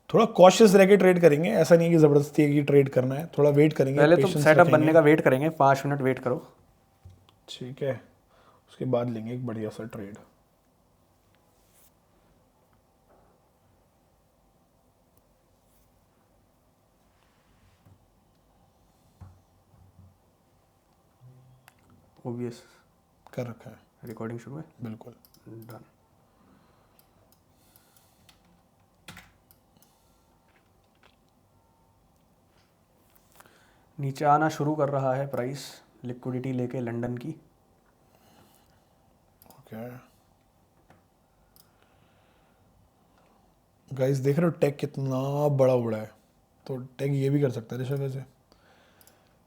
थोड़ा कॉशियस रह के ट्रेड करेंगे, ऐसा नहीं है कि ज़बरदस्ती है कि ट्रेड करना है, थोड़ा वेट करेंगे, पहले तो पेशेंस सेटअप बनने रखेंगे। का वेट करेंगे, 5 मिनट वेट करो। ठीक है, उसके बाद लेंगे एक बढ़िया सा ट्रेड। ओबीएस कर रखा है, रिकॉर्डिंग शुरू है। बिल्कुल। डन। नीचे आना शुरू कर रहा है प्राइस, लिक्विडिटी लेके लंदन की। ओके गाइस, देख रहे हो टेक कितना बड़ा उड़ा है, तो टेक ये भी कर सकता है ऋषभ वैसे,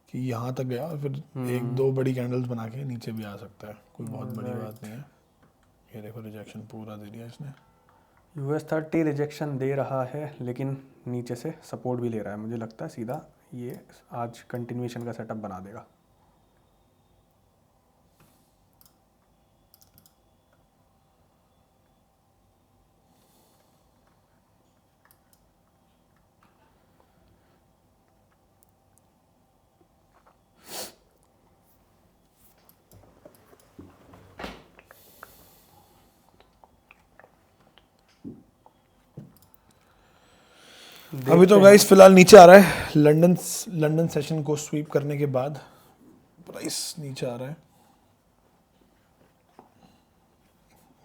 कि यहाँ तक गया और फिर एक दो बड़ी कैंडल्स बना के नीचे भी आ सकता है, कोई बहुत बड़ी बात राइट। नहीं है। ये देखो रिजेक्शन पूरा दे दिया इसने। US 30 रिजेक्शन दे रहा है, लेकिन नीचे से सपोर्ट भी ले रहा है। मुझे लगता है सीधा ये आज कंटिन्यूएशन का सेटअप बना देगा। अभी तो देखते हैं। गाइस फिलहाल नीचे आ रहा है, लंदन लंदन सेशन को स्वीप करने के बाद प्राइस नीचे आ रहा है।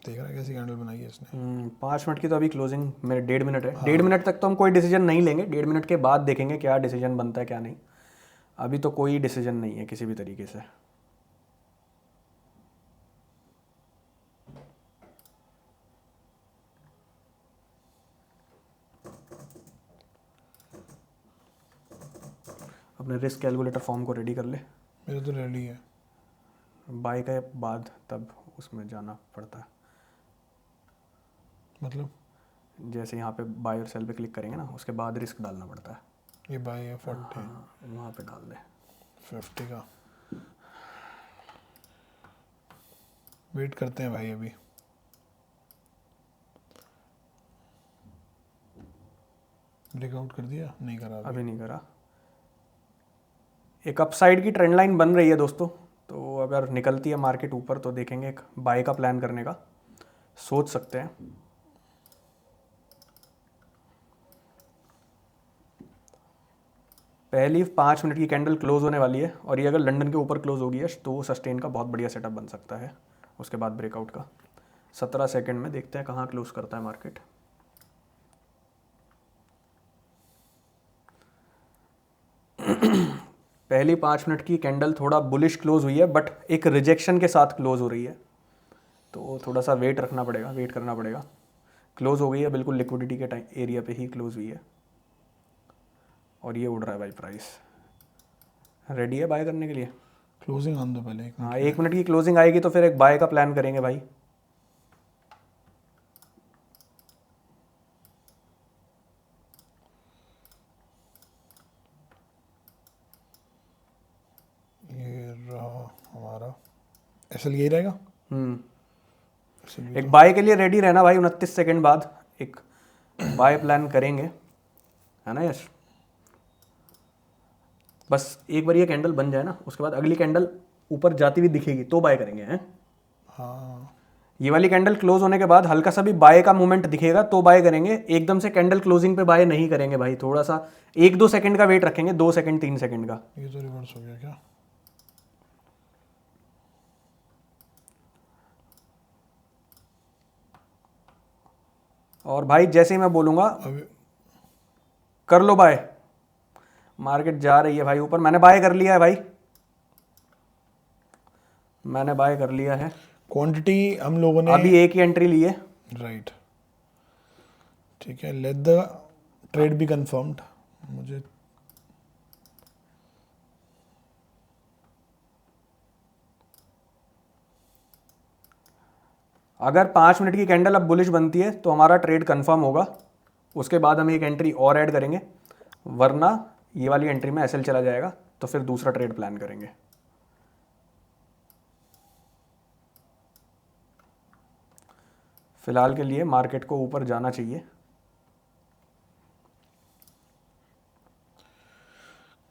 देख रहा है कैसी कैंडल बनाई है इसने। 5 मिनट की तो अभी क्लोजिंग मेरे 1.5 मिनट है। हाँ 1.5 मिनट तक तो हम कोई डिसीजन नहीं लेंगे, 1.5 मिनट के बाद देखेंगे क्या डिसीजन बनता है क्या नहीं। अभी तो कोई डिसीजन नहीं है किसी भी तरीके से। अपने रिस्क कैलकुलेटर फॉर्म को रेडी कर ले। मेरा तो रेडी है। बाय के बाद तब उसमें जाना पड़ता है। मतलब जैसे यहाँ पे बाय और सेल पे क्लिक करेंगे ना, उसके बाद रिस्क डालना पड़ता है। ये बाई है 40 हाँ, वहाँ पे डाल दे। 50 का। वेट करते हैं भाई अभी। ब्रेकआउट कर दिया, नहीं करा अभी। अभी नहीं करा। एक अपसाइड की ट्रेंड लाइन बन रही है दोस्तों, तो अगर निकलती है मार्केट ऊपर तो देखेंगे एक बाय का प्लान करने का सोच सकते हैं। पहली 5 मिनट की कैंडल क्लोज होने वाली है, और ये अगर लंदन के ऊपर क्लोज होगी है तो सस्टेन का बहुत बढ़िया सेटअप बन सकता है। उसके बाद ब्रेकआउट का 17 सेकंड में देखते हैं कहाँ क्लोज करता है मार्केट। पहली 5 मिनट की कैंडल थोड़ा बुलिश क्लोज हुई है, बट एक रिजेक्शन के साथ क्लोज हो रही है, तो थोड़ा सा वेट रखना पड़ेगा, वेट करना पड़ेगा। क्लोज हो गई है बिल्कुल लिक्विडिटी के टाइम एरिया पे ही क्लोज हुई है, और ये उड़ रहा है भाई प्राइस। रेडी है बाय करने के लिए। क्लोजिंग आन दो पहले 1 मिनट हाँ, के लिए। 1 मिनट की क्लोजिंग आएगी तो फिर एक बाय का प्लान करेंगे भाई। ये रहा हमारा एसएल, यही रहेगा। हम्म एसएल भी एक तो बाय के लिए रेडी रहना भाई। 29 सेकंड बाद एक बाय प्लान करेंगे, है ना यश। बस एक बार ये कैंडल बन जाए ना, उसके बाद अगली कैंडल ऊपर जाती हुई दिखेगी तो बाय करेंगे, हैं। हाँ। ये वाली कैंडल क्लोज होने के बाद हल्का सा भी बाय का मूवमेंट दिखेगा तो बाय करेंगे। एकदम से कैंडल क्लोजिंग पे बाय नहीं करेंगे भाई, थोड़ा सा 1-2 सेकंड का वेट रखेंगे, 2 सेकंड 3 सेकंड का। ये तो रिवर्स हो गया क्या? और भाई जैसे ही मैं बोलूंगा अभी कर लो बाय। मार्केट जा रही है भाई ऊपर, मैंने बाय कर लिया है भाई, मैंने बाय कर लिया है। क्वांटिटी हम लोगों ने। अभी एक ही एंट्री ली है। राइट, ठीक है, let the trade be confirmed. मुझे अगर 5 मिनट की कैंडल अब बुलिश बनती है तो हमारा ट्रेड कंफर्म होगा, उसके बाद हम एक एंट्री और ऐड करेंगे, वरना ये वाली एंट्री में एसएल चला जाएगा तो फिर दूसरा ट्रेड प्लान करेंगे। फिलहाल के लिए मार्केट को ऊपर जाना चाहिए।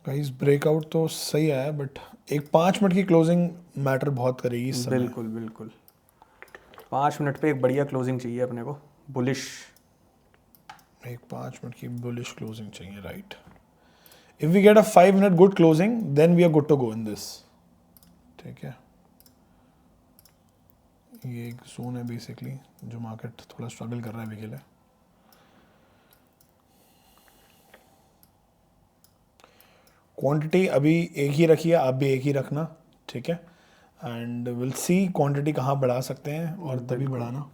गाइस ब्रेकआउट तो सही आया बट एक 5 मिनट की क्लोजिंग मैटर बहुत करेगी इस समय। बिल्कुल बिल्कुल 5 मिनट पे एक बढ़िया क्लोजिंग चाहिए अपने को, बुलिश। एक 5 मिनट की बुलिश क्लोजिंग चाहिए, right. If we get a 5 minute good closing then we are good to go in this. ठीक है, ये एक जोन है बेसिकली जो मार्केट थोड़ा स्ट्रगल कर रहा है अभी के लिए। क्वांटिटी अभी एक ही रखिए, आप भी एक ही रखना, ठीक है। एंड विल सी क्वांटिटी कहाँ बढ़ा सकते हैं और तभी बढ़ाना।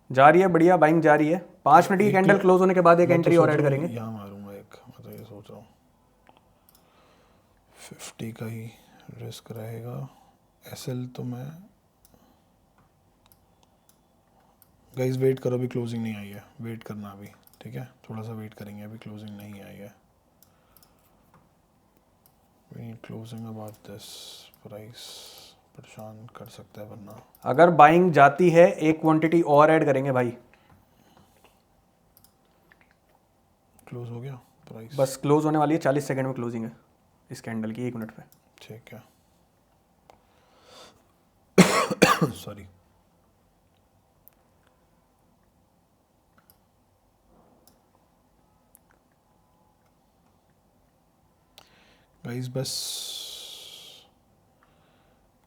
जा रही है बढ़िया, बाइंग जा रही है। 5 मिनट की कैंडल क्लोज होने के बाद एक मैं तो एंट्री और सोच ऐड रहा हूँ करेंगे। यहाँ मारूंगा एक, मैं तो ये सोच रहा हूँ 50 का ही रिस्क रहेगा। एसएल तो मैं गाइस वेट करो, अभी क्लोजिंग नहीं आई है, वेट करना अभी, ठीक है। थोड़ा सा वेट करेंगे, अभी क्लोजिंग नहीं आई है। क्लोजिंग अबाउट दिस प्राइस परेशान कर सकता है वरना। अगर बाइंग जाती है एक क्वांटिटी और ऐड करेंगे भाई। क्लोज हो गया प्राइस? बस क्लोज होने वाली है, 40 सेकंड में क्लोजिंग है इस कैंडल की, 1 मिनट पे। ठीक है। सॉरी। गाइस बस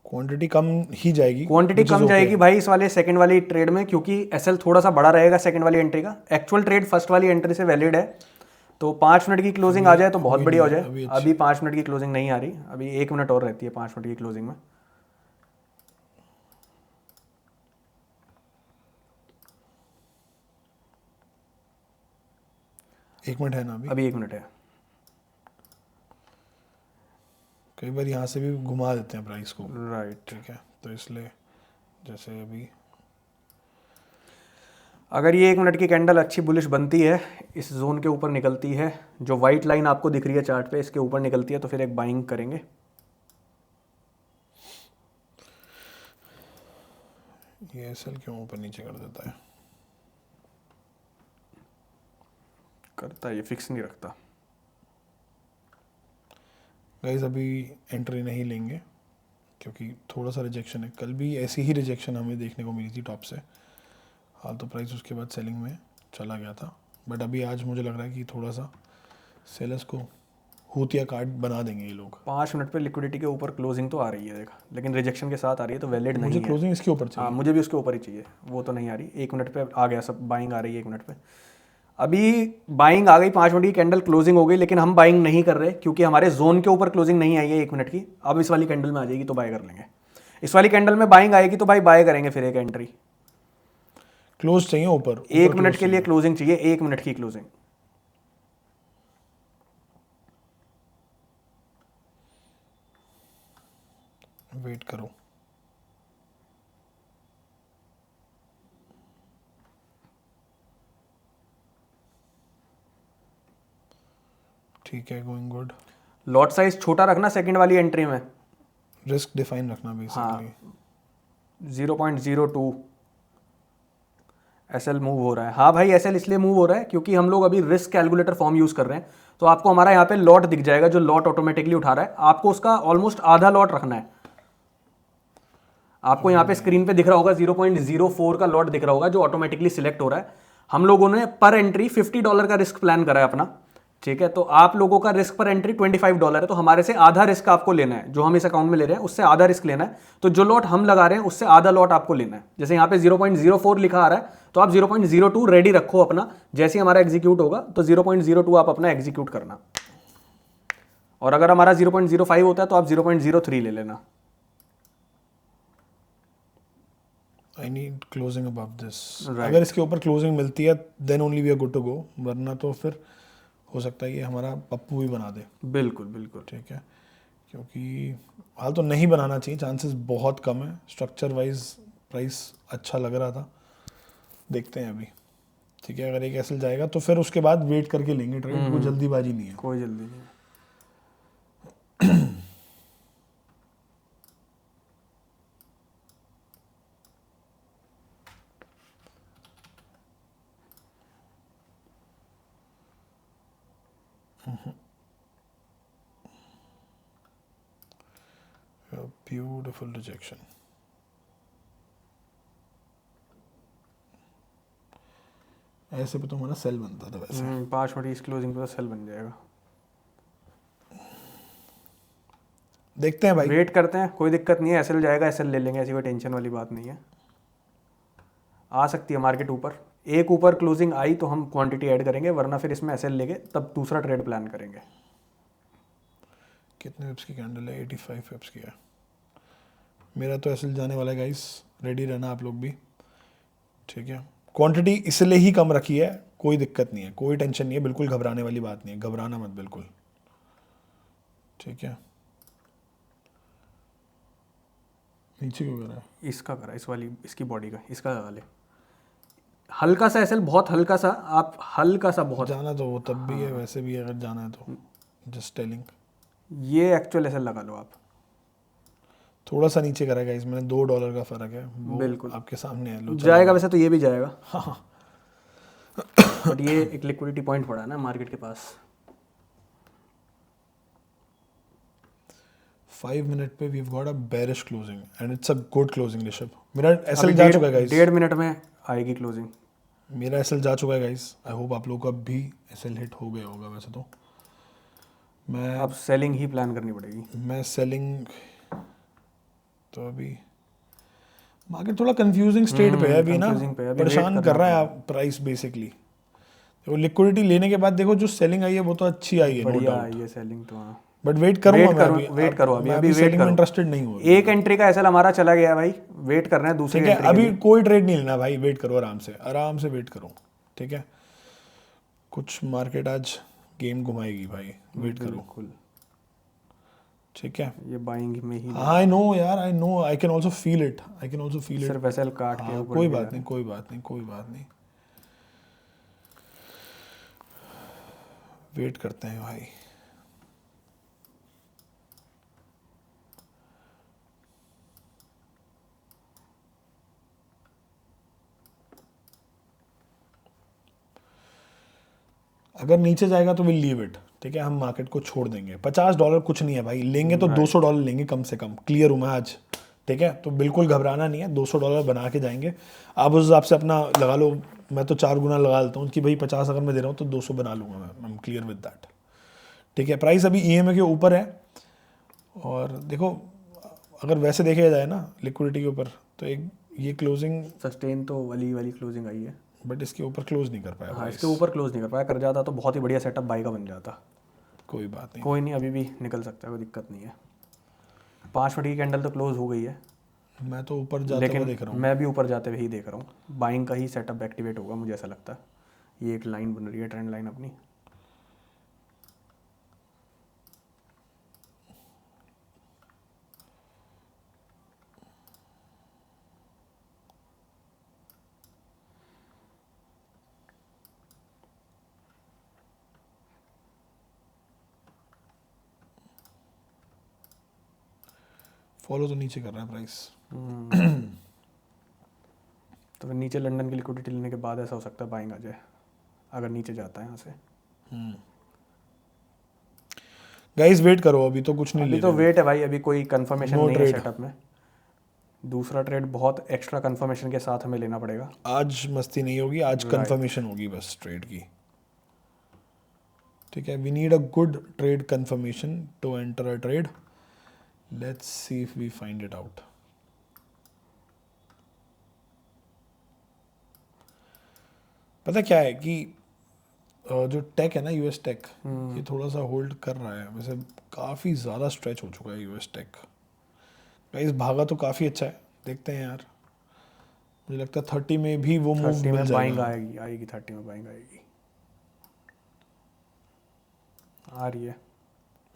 क्वांटिटी कम ही जाएगी, quantity which is come okay। जाएगी भाई इस वाले सेकंड वाली ट्रेड में, क्योंकि एसएल थोड़ा सा बड़ा रहेगा सेकंड वाली एंट्री का। एक्चुअल ट्रेड फर्स्ट वाली एंट्री से वैलिड है, तो 5 मिनट की क्लोजिंग आ जाए तो बहुत बढ़िया हो जाए। अभी 5 मिनट की क्लोजिंग नहीं आ रही, अभी 1 मिनट और रहती है 5 मिनट की क्लोजिंग में। एक मिनट है ना अभी 1 मिनट है। कई बार यहाँ से भी घुमा देते हैं प्राइस को, राइट। ठीक है। तो इसलिए जैसे अभी अगर ये 1 मिनट की कैंडल अच्छी बुलिश बनती है, इस जोन के ऊपर निकलती है, जो वाइट लाइन आपको दिख रही है चार्ट पे, इसके ऊपर निकलती है, तो फिर एक बाइंग करेंगे। ये एसएल क्यों ऊपर नीचे कर देता है? करता है, ये फिक्स नहीं रखता। गाइस अभी एंट्री नहीं लेंगे क्योंकि थोड़ा सा रिजेक्शन है। कल भी ऐसी ही रिजेक्शन हमें देखने को मिली थी टॉप से, हाल तो प्राइस उसके बाद सेलिंग में चला गया था। बट अभी आज मुझे लग रहा है कि थोड़ा सा सेलर्स को हुतिया कार्ड बना देंगे ये लोग। 5 मिनट पे लिक्विडिटी के ऊपर क्लोजिंग तो आ रही है, देखा, लेकिन रिजेक्शन के साथ आ रही है, तो वैलिड नहीं मुझे है। क्लोजिंग इसके ऊपर हाँ, चाहिए। मुझे भी उसके ऊपर ही चाहिए, वो तो नहीं आ रही। 1 मिनट पे आ गया सब, बाइंग आ रही है 1 मिनट पे। अभी बाइंग आ गई, 5 मिनट की कैंडल क्लोजिंग हो गई, लेकिन हम बाइंग नहीं कर रहे क्योंकि हमारे जोन के ऊपर क्लोजिंग नहीं आई है 1 मिनट की। अब इस वाली कैंडल में आ जाएगी तो बाय कर लेंगे। इस वाली कैंडल में बाइंग आएगी तो भाई बाय करेंगे फिर एक एंट्री। क्लोज चाहिए ऊपर, 1 मिनट के लिए क्लोजिंग चाहिए, 1 मिनट की क्लोजिंग। वेट करो। ठीक है, गोइंग गुड। लॉट साइज छोटा रखना सेकंड वाली एंट्री में। रिस्क डिफाइन रखना बेसिकली। 0.02 एसएल मूव हो रहा है। हाँ भाई, एसएल इसलिए मूव हो रहा है क्योंकि हम लोग अभी रिस्क कैलकुलेटर फॉर्म यूज कर रहे हैं, तो आपको हमारा यहाँ पे लॉट दिख जाएगा, जो लॉट ऑटोमेटिकली उठा रहा है। आपको उसका ऑलमोस्ट आधा लॉट रखना है। आपको यहाँ पे स्क्रीन पे दिख रहा होगा 0.04 का लॉट दिख रहा होगा, जो ऑटोमेटिकली सिलेक्ट हो रहा है। हम लोगों ने पर एंट्री $50 का रिस्क प्लान करा है अपना, ठीक है। तो आप लोगों का रिस्क पर एंट्री $25 है, तो हमारे से आधा रिस्क आपको लेना है। जो हम इस अकाउंट में ले रहे हैं उससे आधा रिस्क लेना है। तो जो लॉट हम लगा रहे हैं उससे आधा लॉट आपको लेना है। जैसे यहाँ पे 0.04 लिखा आ रहा है, तो आप 0.02 रेडी रखो अपना। जैसे हमारा एग्जीक्यूट होगा तो 0.02 आप अपना एग्जीक्यूट करना। और अगर हमारा 0.05 होता है तो आप 0.03 ले लेना। I need closing above this. अगर इसके ऊपर क्लोजिंग मिलती है then only we are good to go, वरना तो फिर हो सकता है ये हमारा पप्पू भी बना दे। बिल्कुल बिल्कुल। ठीक है, क्योंकि हाल तो नहीं बनाना चाहिए, चांसेस बहुत कम है। स्ट्रक्चर वाइज प्राइस अच्छा लग रहा था, देखते हैं अभी। ठीक है, अगर एक एसएल जाएगा तो फिर उसके बाद वेट करके लेंगे ट्रेड, कोई जल्दीबाजी नहीं है। कोई जल्दी नहीं। Beautiful rejection. ऐसे पे तो हमारा सेल बनता था वैसे। 5 मिनट की इस क्लोजिंग पे तो सेल बन जाएगा। देखते हैं भाई। वेट करते हैं, कोई दिक्कत नहीं है, एसएल जाएगा, एसएल ले लेंगे, ऐसी कोई टेंशन वाली बात नहीं है। आ सकती है मार्केट ऊपर, एक ऊपर क्लोजिंग आई तो हम क्वांटिटी ऐड करेंगे, वरना फिर इसमें एसएल लेके तब दूसरा ट्रेड प्लान करेंगे। कितने पिप्स की कैंडल है? 85 पिप्स की है। मेरा तो एसएल जाने वाला है गाइस, रेडी रहना आप लोग भी, ठीक है। क्वांटिटी इसलिए ही कम रखी है, कोई दिक्कत नहीं है, कोई टेंशन नहीं है, बिल्कुल घबराने वाली बात नहीं है, घबराना मत बिल्कुल, ठीक है। नीचे क्यों कर रहा है? इसका करा, इस वाली, इसकी बॉडी का, इसका लगा ले हल्का सा एसएल, बहुत हल्का सा, आप हल्का सा बहुत। जाना तो वो तब भी है, वैसे भी अगर जाना है तो जस्ट टेलिंग। ये एक्चुअल एसएल लगा लो आप। थोड़ा सा नीचे करा गाइस मैंने, $2 का फर्क है, वो बिल्कुल आपके सामने है। लो जाएगा वैसे तो ये भी जाएगा, हाँ। बट ये एक लिक्विडिटी पॉइंट पड़ा है ना मार्केट के पास। 5 मिनट पे we've got a bearish closing and it's a good closing Rishabh. मेरा एसएल जा चुका है गाइस, 1.5 मिनट में आएगी क्लोजिंग। मेरा एसएल जा चुका है गाइस। आई होप आप लोगों का भी एसएल हिट हो गया होगा। वैसे तो अब सेलिंग ही प्लान करनी पड़ेगी। मैं सेलिंग तो अभी मार्केट थोड़ा कंफ्यूजिंग स्टेट पे है अभी ना, confusing पे है, अभी परेशान wait कर रहा है करना प्राइस बेसिकली। तो लिक्विडिटी लेने के बाद देखो जो सेलिंग आई है वो तो अच्छी आई है, नो बढ़िया डाउट, आई है सेलिंग तो। हाँ बट वेट करूंगा मैं अभी। वेट करो अभी, मैं अभी अभी वेट सेलिंग में करो। इंटरेस्टेड नहीं हूँ। एक एंट्री का एसएल हमारा चला गया भाई, वेट कर रहे हैं दूसरी ठीक है, एंट्री के अभी लिए। कोई ट्रेड नहीं लेना भाई, वेट करो, आराम से आराम से वेट करो, ठीक है। कुछ मार्केट आज गेम घुमाएगी भाई, वेट करो, बिल्कुल, ठीक है। ये बाइंग में ही आई नो यार, I know, I can also feel it, I can also feel it. सिर्फ एसएल काट के हाँ ऊपर कोई लेके जा बात रहे नहीं, हैं। कोई बात नहीं, कोई बात नहीं, वेट करते हैं भाई। अगर नीचे जाएगा तो विल लीव इट, ठीक है, हम मार्केट को छोड़ देंगे। $50 कुछ नहीं है भाई, लेंगे तो $200 लेंगे कम से कम, क्लियर हूँ मैं आज, ठीक है। तो बिल्कुल घबराना नहीं है, $200 बना के जाएंगे। आप उस हिसाब से अपना लगा लो, मैं तो 4 गुना लगा लेता हूँ कि भाई 50 अगर मैं दे रहा हूँ तो 200 बना लूँगा मैं, I am clear with that, ठीक है। प्राइस अभी ईएमए के ऊपर है, और देखो अगर वैसे देखा जाए ना लिक्विडिटी के ऊपर, तो एक ये क्लोजिंग, सस्टेन तो वाली वाली क्लोजिंग आई है। बट इसके ऊपर क्लोज नहीं कर पाया हाँ प्राइस। इसके ऊपर क्लोज नहीं कर पाया, कर जाता तो बहुत ही बढ़िया सेटअप बाई का बन जाता। कोई बात नहीं, कोई नहीं, अभी भी निकल सकता है, कोई दिक्कत नहीं है। 5 मिनट की कैंडल तो क्लोज हो गई है, मैं तो ऊपर जाता हुआ लेकिन देख रहा हूँ। मैं भी ऊपर जाते हुए ही देख रहा हूँ। बाइंग का ही सेटअप एक्टिवेट होगा मुझे ऐसा लगता है। ये एक लाइन बन रही है, ट्रेंड लाइन अपनी। फॉलो तो नीचे कर रहा है प्राइस। तो फिर नीचे लंदन की लिक्विडिटी लेने के बाद ऐसा हो सकता है बाइंग आ जाए, अगर नीचे जाता है यहाँ से। गाइस वेट करो, अभी तो कुछ नहीं अभी ले तो रहे वेट है भाई, अभी कोई कंफर्मेशन No नहीं है trade. सेटअप में। दूसरा ट्रेड बहुत एक्स्ट्रा कंफर्मेशन के साथ हमें लेना पड़ेगा। आज मस्ती नहीं होगी, आज Right. कंफर्मेशन होगी बस ट्रेड की, ठीक है। We need a good trade confirmation to enter a trade. Let's see if we find it out. पता क्या है कि जो टेक है ना, यूएस टेक, ये थोड़ा सा होल्ड कर रहा है। वैसे काफ़ी ज़्यादा स्ट्रेच हो चुका है यूएस टेक। गाइस भागा तो काफ़ी अच्छा है, देखते हैं यार। मुझे लगता है 30 में भी वो मूव 30 मिल में बाइंग जाएगा। आएगी, आएगी 30 में बाइंग आएगी, आ रही है।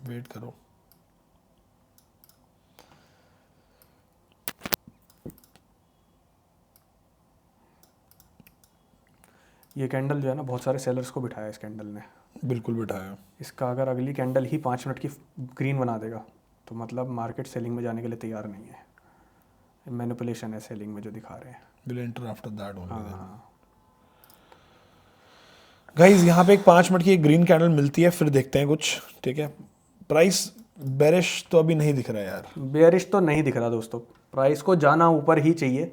वेट करो, ये कैंडल जो है ना, बहुत सारे सेलर्स को बिठाया इस कैंडल ने। बिल्कुल बिठाया। इसका अगर अगली कैंडल ही 5 मिनट की ग्रीन बना देगा तो मतलब मार्केट सेलिंग में जाने के लिए तैयार नहीं है। मैनिपुलेशन है सेलिंग में जो दिखा रहे हैं। Will enter after that only. हाँ गाइज यहाँ पे एक 5 मिनट की एक ग्रीन कैंडल मिलती है, फिर देखते हैं कुछ, ठीक है। प्राइस बेरिश तो अभी नहीं दिख रहा है यार। बेयरिश तो नहीं दिख रहा दोस्तों, प्राइस को जाना ऊपर ही चाहिए,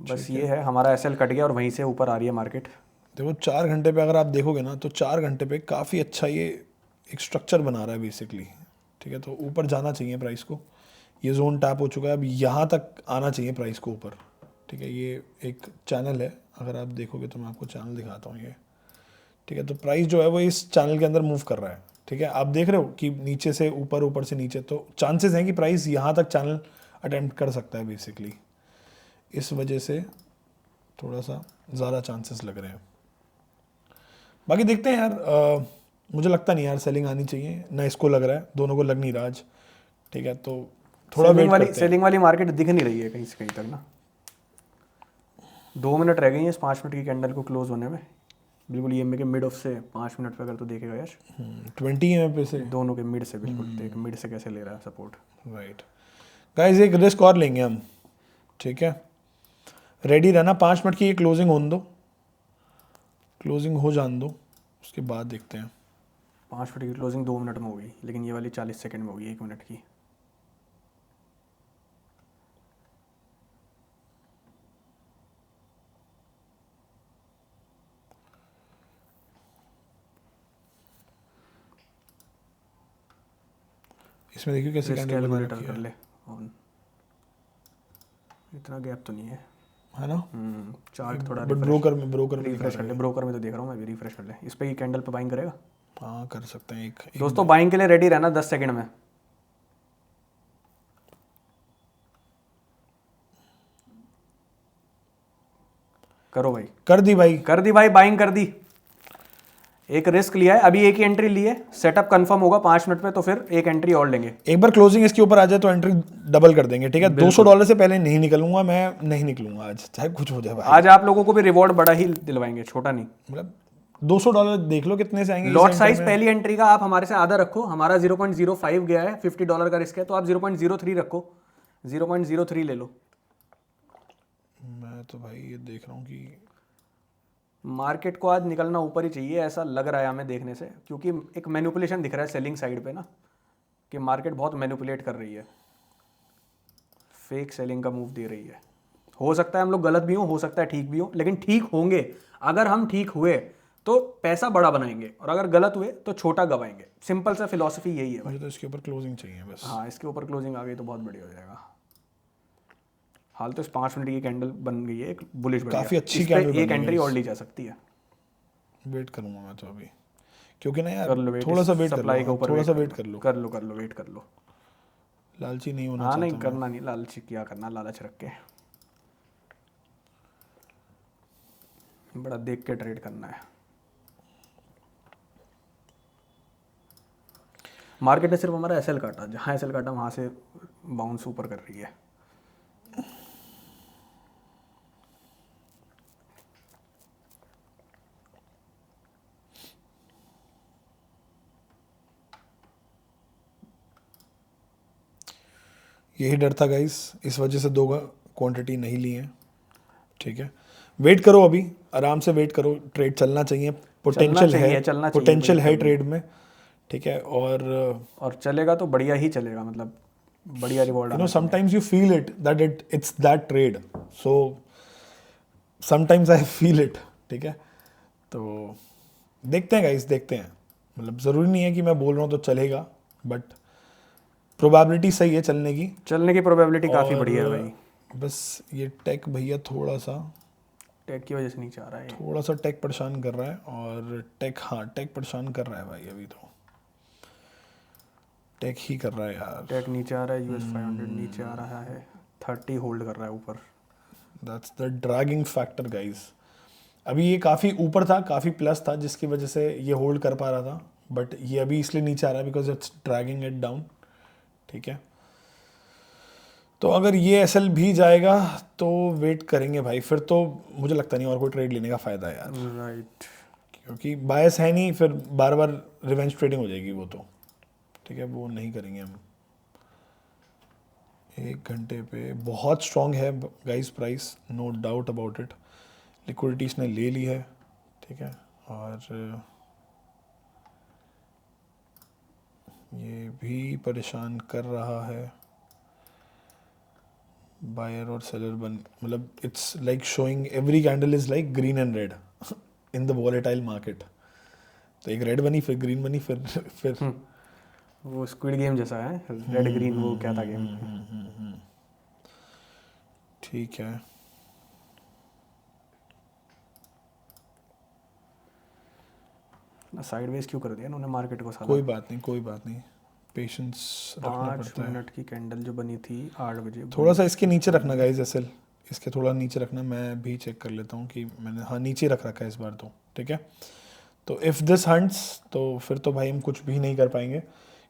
बस ये है हमारा एसएल कट गया और वहीं से ऊपर आ रही है मार्केट। देखो 4 घंटे पे अगर आप देखोगे ना, तो 4 घंटे पे काफ़ी अच्छा ये एक स्ट्रक्चर बना रहा है बेसिकली, ठीक है। तो ऊपर जाना चाहिए प्राइस को, ये जोन टैप हो चुका है, अब यहाँ तक आना चाहिए प्राइस को ऊपर, ठीक है। ये एक चैनल है, अगर आप देखोगे तो मैं आपको चैनल दिखाता हूँ ये, ठीक है। तो प्राइस जो है वो इस चैनल के अंदर मूव कर रहा है, ठीक है। आप देख रहे हो कि नीचे से ऊपर, ऊपर से नीचे, तो चांसेस हैं कि प्राइस यहाँ तक चैनल अटेम्प्ट कर सकता है बेसिकली। इस वजह से थोड़ा सा ज़्यादा चांसेस लग रहे हैं। बाकी देखते हैं यार, मुझे लगता नहीं यार सेलिंग आनी चाहिए, ना इसको लग रहा है, दोनों को लग नहीं रहा आज, ठीक है। तो थोड़ा वेट करते हैं। सेलिंग वाली मार्केट दिख नहीं रही है कहीं से कहीं तक ना। 2 मिनट रह गई हैं इस 5 मिनट की कैंडल को क्लोज होने में, बिल्कुल ये के मिड ऑफ से 5 मिनट पे अगर तो देखेगा यश 20 EM पे से, दोनों के मिड से, बिल्कुल देख मिड से कैसे ले रहा है सपोर्ट। राइट गाइस, एक रिस्क और लेंगे हम, ठीक है। रेडी रहना, 5 मिनट की ये क्लोजिंग होने दो, क्लोजिंग हो जान दो, उसके बाद देखते हैं। 5 मिनट की क्लोजिंग 2 मिनट में होगी, लेकिन ये वाली 40 सेकंड में होगी 1 मिनट की। इसमें देखिए कैसे रिस्क कैंडल बना कैलकुलेटर रखी कर है, ले ऑन, इतना गैप तो नहीं है ना। चार्ट थोड़ा बट ब्रोकर में रिफ्रेश कर ले, ब्रोकर में तो देख रहा हूँ मैं भी, रिफ्रेश कर ले इस पे, ये कैंडल पे बाइंग करेगा। हाँ कर सकते हैं। एक दोस्तों बाइंग के लिए रेडी रहना 10 सेकंड में। करो भाई, कर दी भाई, कर दी भाई, बाइंग कर दी। एक रिस्क लिया है, अभी एक ही एंट्री ली है, सेटअप कंफर्म होगा 5 मिनट में तो फिर एक एंट्री और लेंगे। एक बार क्लोजिंग इसके ऊपर आ जाए तो एंट्री डबल कर देंगे, ठीक है। $200 से पहले नहीं निकलूंगा मैं, नहीं निकलूंगा आज, चाहे कुछ हो जाए भाई। आज आप लोगों को भी रिवॉर्ड बड़ा ही दिलवाएंगे, छोटा नहीं। मतलब $200 देख लो कितने से आएंगे। लॉट साइज पहली एंट्री का आप हमारे से आधा रखो, हमारा 0.05 गया है, $50 का रिस्क है, तो आप 0.03 रखो, 0.03 ले लो। मैं तो भाई ये देख रहा हूँ कि मार्केट को आज निकलना ऊपर ही चाहिए, ऐसा लग रहा है हमें देखने से, क्योंकि एक मैनिपुलेशन दिख रहा है सेलिंग साइड पे ना, कि मार्केट बहुत मैनिपुलेट कर रही है, फेक सेलिंग का मूव दे रही है। हो सकता है हम लोग गलत भी हो सकता है ठीक भी हो, लेकिन ठीक होंगे। अगर हम ठीक हुए तो पैसा बड़ा बनाएंगे, और अगर गलत हुए तो छोटा गवाएंगे। सिंपल सा फिलॉसफी यही है भाई। मुझे तो इसके ऊपर क्लोजिंग चाहिए बस। हाँ, इसके ऊपर क्लोजिंग आ गई तो बहुत बढ़िया हो जाएगा। हाल तो इस 5 मिनट की कैंडल बन गई है एक बुलिश, काफी अच्छी इस पे कैंडल एक बनी है एंट्री इस। और ली जा सकती है। वेट करूंगा मैं तो अभी, क्योंकि ना यार कर लो वेट, थोड़ा सा वेट कर सप्लाई के लो, ऊपर थोड़ा सा वेट कर लो, कर लो, कर लो, वेट कर लो। लालची नहीं होना हाँ चाहता नहीं मैं। करना नहीं, लालच क्या करना, लालच रख के बड़ा देख के ट्रेड करना है। मार्केट ने सिर्फ हमारा एसएल काटा, जहाँ एसएल काटा वहाँ से बाउंस ऊपर कर रही है। यही डर था गाइस, इस वजह से 2 क्वांटिटी नहीं ली है, ठीक है। वेट करो अभी, आराम से वेट करो, ट्रेड चलना चाहिए, पोटेंशियल है, चलना चाहिए, पोटेंशियल है ट्रेड में, ठीक है। और चलेगा तो बढ़िया ही चलेगा, मतलब बढ़िया reward you know sometimes you feel it that it's that trade, so sometimes I feel it, ठीक है। तो देखते हैं गाइस, देखते हैं, मतलब ज़रूरी नहीं है कि मैं बोल रहा हूँ तो चलेगा, बट प्रोबेबिलिटी सही है चलने की, प्रोबेबिलिटी काफ़ी बढ़िया है भाई। बस ये टेक भैया थोड़ा सा, टेक की वजह से नीचे आ रहा है। थोड़ा सा टेक परेशान कर रहा है, और टेक, हाँ टेक परेशान कर रहा है भाई, अभी तो टेक ही कर रहा है यार। टेक नीचे आ रहा है, US 500 नीचे आ रहा है, 30 होल्ड कर रहा है ऊपर। That's the dragging factor guys. अभी ये काफ़ी ऊपर था, काफ़ी प्लस था, जिसकी वजह से ये होल्ड कर पा रहा था, बट ये अभी इसलिए नीचे आ रहा है because it's dragging it down, ठीक है। तो अगर ये एसएल भी जाएगा तो वेट करेंगे भाई, फिर तो मुझे लगता नहीं और कोई ट्रेड लेने का फ़ायदा है यार, राइट। क्योंकि बायस है नहीं, फिर बार बार रिवेंज ट्रेडिंग हो जाएगी वो तो, ठीक है, वो नहीं करेंगे हम। 1 घंटे पे बहुत स्ट्रॉन्ग है guys price, no doubt about it. Liquidity इसने ले ली है, ठीक है, और ये भी परेशान कर रहा है बायर और सेलर मतलब it's like showing every candle is like green and red in the volatile market. तो एक रेड बनी, फिर ग्रीन बनी, फिर वो स्क्विड गेम जैसा है, रेड ग्रीन, वो क्या था गेम। ठीक है, साइडवेज क्यों कर दिया इन्होंने मार्केट को साला। कोई बात नहीं, कोई बात नहीं, पेशेंस रखना 5 पड़ता है। मिनट की कैंडल जो बनी थी 8 बजे, थोड़ा सा इसके नीचे रखना गाइस, एसएल इसके थोड़ा नीचे रखना, मैं भी चेक कर लेता हूँ कि मैंने, हाँ नीचे रख रखा है इस बार तो, ठीक है। तो इफ़ दिस हंट्स तो फिर तो भाई हम कुछ भी नहीं कर पाएंगे,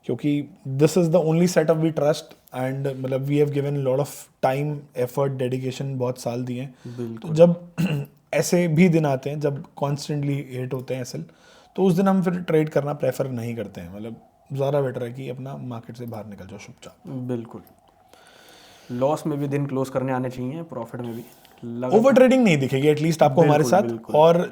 क्योंकि this is the only setup we trust and मतलब we have given lot of time effort dedication, बहुत साल दिए हैं। बिल्कुल। तो जब ऐसे भी दिन आते हैं जब कॉन्स्टेंटली हिट होते हैं एसएल, तो उस दिन हम फिर ट्रेड करना प्रेफर नहीं करते हैं। मतलब ज़्यादा बेटर है कि अपना मार्केट से बाहर निकल जाओ चुपचाप। बिल्कुल, लॉस में भी दिन क्लोज करने आने चाहिए, प्रॉफिट में भी। ओवर ट्रेडिंग नहीं दिखेगी एटलीस्ट आपको हमारे बिल्कुल, साथ। बिल्कुल। और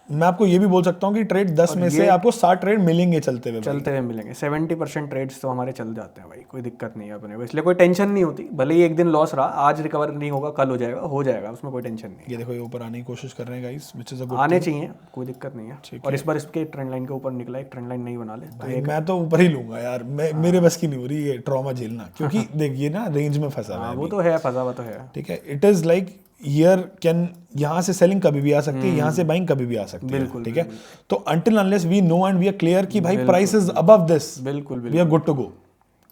मैं आपको ये भी बोल सकता हूँ कि ट्रेड 10 में से आपको 60 ट्रेड मिलेंगे चलते हुए। चलते हुए मिलेंगे। 70% ट्रेड्स तो हमारे चल जाते हैं भाई, कोई दिक्कत नहीं है अपने को, इसलिए कोई टेंशन नहीं होती। भले ही एक दिन लॉस रहा, आज रिकवर नहीं होगा, कल हो जाएगा, उसमें कोई टेंशन नहीं ये देखो, ये ऊपर आने की कोशिश कर रहे हैं गाइस, व्हिच इज अ है, गुड आने चाहिए, कोई दिक्कत नहीं है। ठीक और इस बार इसके ट्रेंड लाइन के ऊपर निकला, एक ट्रेंड लाइन नहीं बना ले तो भाई। मैं तो ऊपर ही लूंगा यार, मेरे बस की नहीं हो रही ये ट्रॉमा झेलना, क्योंकि देखिए ना रेंज में फंसा हुआ है वो अभी। तो है, फंसा हुआ तो है। ठीक है, it is like year can, यहाँ से सेलिंग कभी भी आ सकती है, यहाँ से बाइंग कभी भी आ सकती है। बिल्कुल, ठीक है, तो until unless we know and we are clear कि भाई बिल्कुल, प्राइस इज अबव दिस, बिल्कुल we are good to go.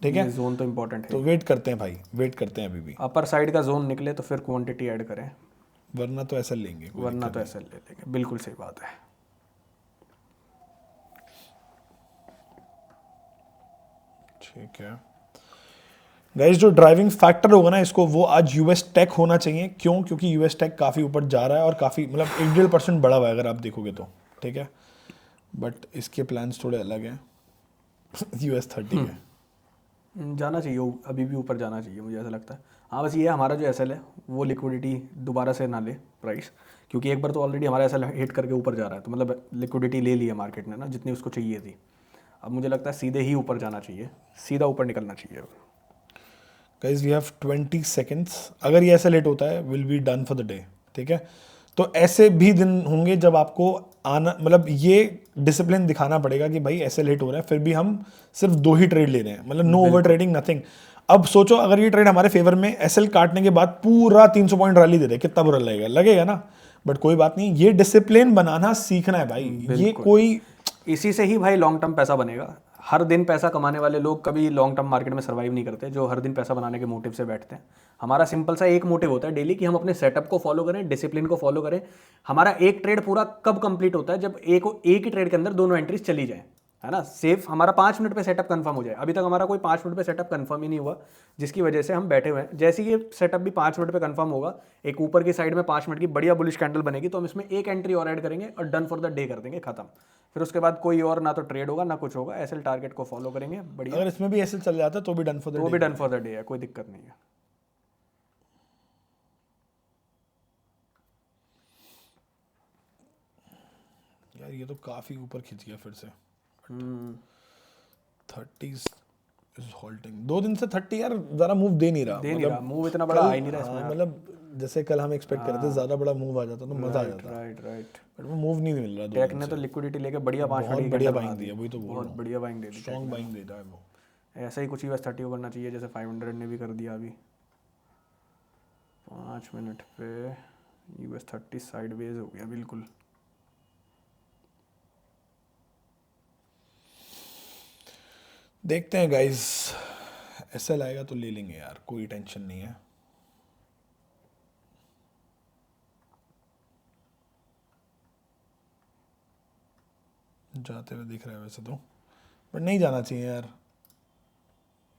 ठीक है, ये जोन तो इंपॉर्टेंट है। तो वेट करते हैं भाई, वेट करते हैं अभी भी, अपर साइड का जोन निकले तो फिर क्वांटिटी ऐड करें, वरना तो ऐसा लेंगे, कोई वरना दिक्कत तो ऐसा ले लेंगे। बिल्कुल सही बात है। नहीं। ठीक है गाइस, जो ड्राइविंग फैक्टर होगा ना इसको, वो आज यूएस टेक होना चाहिए। क्यों? क्योंकि यूएस टेक काफ़ी ऊपर जा रहा है और काफ़ी मतलब 1-1.5% बढ़ा हुआ है अगर आप देखोगे तो। ठीक है, बट इसके प्लान्स थोड़े अलग हैं। यूएस 30 है, जाना चाहिए, अभी भी ऊपर जाना चाहिए, मुझे ऐसा लगता है। हाँ, बस ये हमारा जो एसएल है वो लिक्विडिटी दोबारा से ना ले प्राइस, क्योंकि एक बार तो ऑलरेडी हमारा एसएल हिट करके ऊपर जा रहा है, तो मतलब लिक्विडिटी ले ली है मार्केट ने ना, जितनी उसको चाहिए थी। अब मुझे लगता है सीधे ही ऊपर जाना चाहिए, सीधा ऊपर निकलना चाहिए। Guys we have 20 seconds. अगर ये ऐसा लेट होता है will be done for the day. ठीक है, तो ऐसे भी दिन होंगे जब आपको आना, मतलब ये डिसिप्लिन दिखाना पड़ेगा कि भाई ऐसे लेट हो रहा है, फिर भी हम सिर्फ 2 ही ट्रेड ले रहे हैं, मतलब नो ओवर ट्रेडिंग, नथिंग। अब सोचो अगर ये ट्रेड हमारे फेवर में एसएल काटने के बाद पूरा 300 पॉइंट रैली दे दे, कितना बुरा लगेगा ना। बट कोई बात नहीं, ये डिसिप्लिन बनाना सीखना है भाई। ये कोई, इसी से ही भाई लॉन्ग टर्म पैसा बनेगा। हर दिन पैसा कमाने वाले लोग कभी लॉन्ग टर्म मार्केट में सर्वाइव नहीं करते, जो हर दिन पैसा बनाने के मोटिव से बैठते हैं। हमारा सिंपल सा एक मोटिव होता है डेली, कि हम अपने सेटअप को फॉलो करें, डिसिप्लिन को फॉलो करें। हमारा एक ट्रेड पूरा कब कंप्लीट होता है? जब एक ही ट्रेड के अंदर दोनों एंट्रीज चली जाए, है ना, सेफ हमारा 5 मिनट पे सेटअप कंफर्म हो जाए। अभी तक हमारा कोई 5 मिनट पे सेटअप कंफर्म ही नहीं हुआ, जिसकी वजह से हम बैठे हुए हैं। जैसे ही ये सेटअप भी 5 मिनट पे कंफर्म होगा, एक ऊपर की साइड में 5 मिनट की बढ़िया बुलिश कैंडल बनेगी, तो हम इसमें एक एंट्री और ऐड करेंगे और डन फॉर द डे कर देंगे, खत्म। फिर उसके बाद कोई और ना तो ट्रेड होगा ना कुछ होगा, एसएल टारगेट को फॉलो करेंगे बढ़िया। अगर इसमें भी ऐसे चल जाता तो भी डन फॉर द डे, वो भी डन फॉर द डे है, कोई दिक्कत नहीं है। यार ये तो काफी ऊपर खिंच गया फिर से। 30 इज होल्डिंग 2 दिन से 30 यार जरा मूव दे नहीं रहा, मूव इतना बड़ा आ ही नहीं रहा इसमें। मतलब जैसे कल हम एक्सपेक्ट कर रहे थे ज्यादा बड़ा मूव आ जाता तो मजा आ जाता, राइट। बट वो मूव नहीं मिल रहा। टेक ने तो लिक्विडिटी लेके बढ़िया 5 बहुत मिनट बढ़िया बाइंग दिया, वही तो बोल रहा बहुत हूँ, बढ़िया बाइंग दे दी। स्ट्रॉन्ग बाइंग दे रहा है वो। ऐसा ही कुछ ही बस 30 को करना चाहिए, जैसे 500 ने भी कर दिया अभी। 5 मिनट पे यूएस 30 साइडवेज हो गया बिल्कुल। देखते हैं गाइस, एसएल आएगा तो ले लेंगे यार, कोई टेंशन नहीं है। जाते हुए दिख रहा है वैसे तो, बट नहीं जाना चाहिए यार,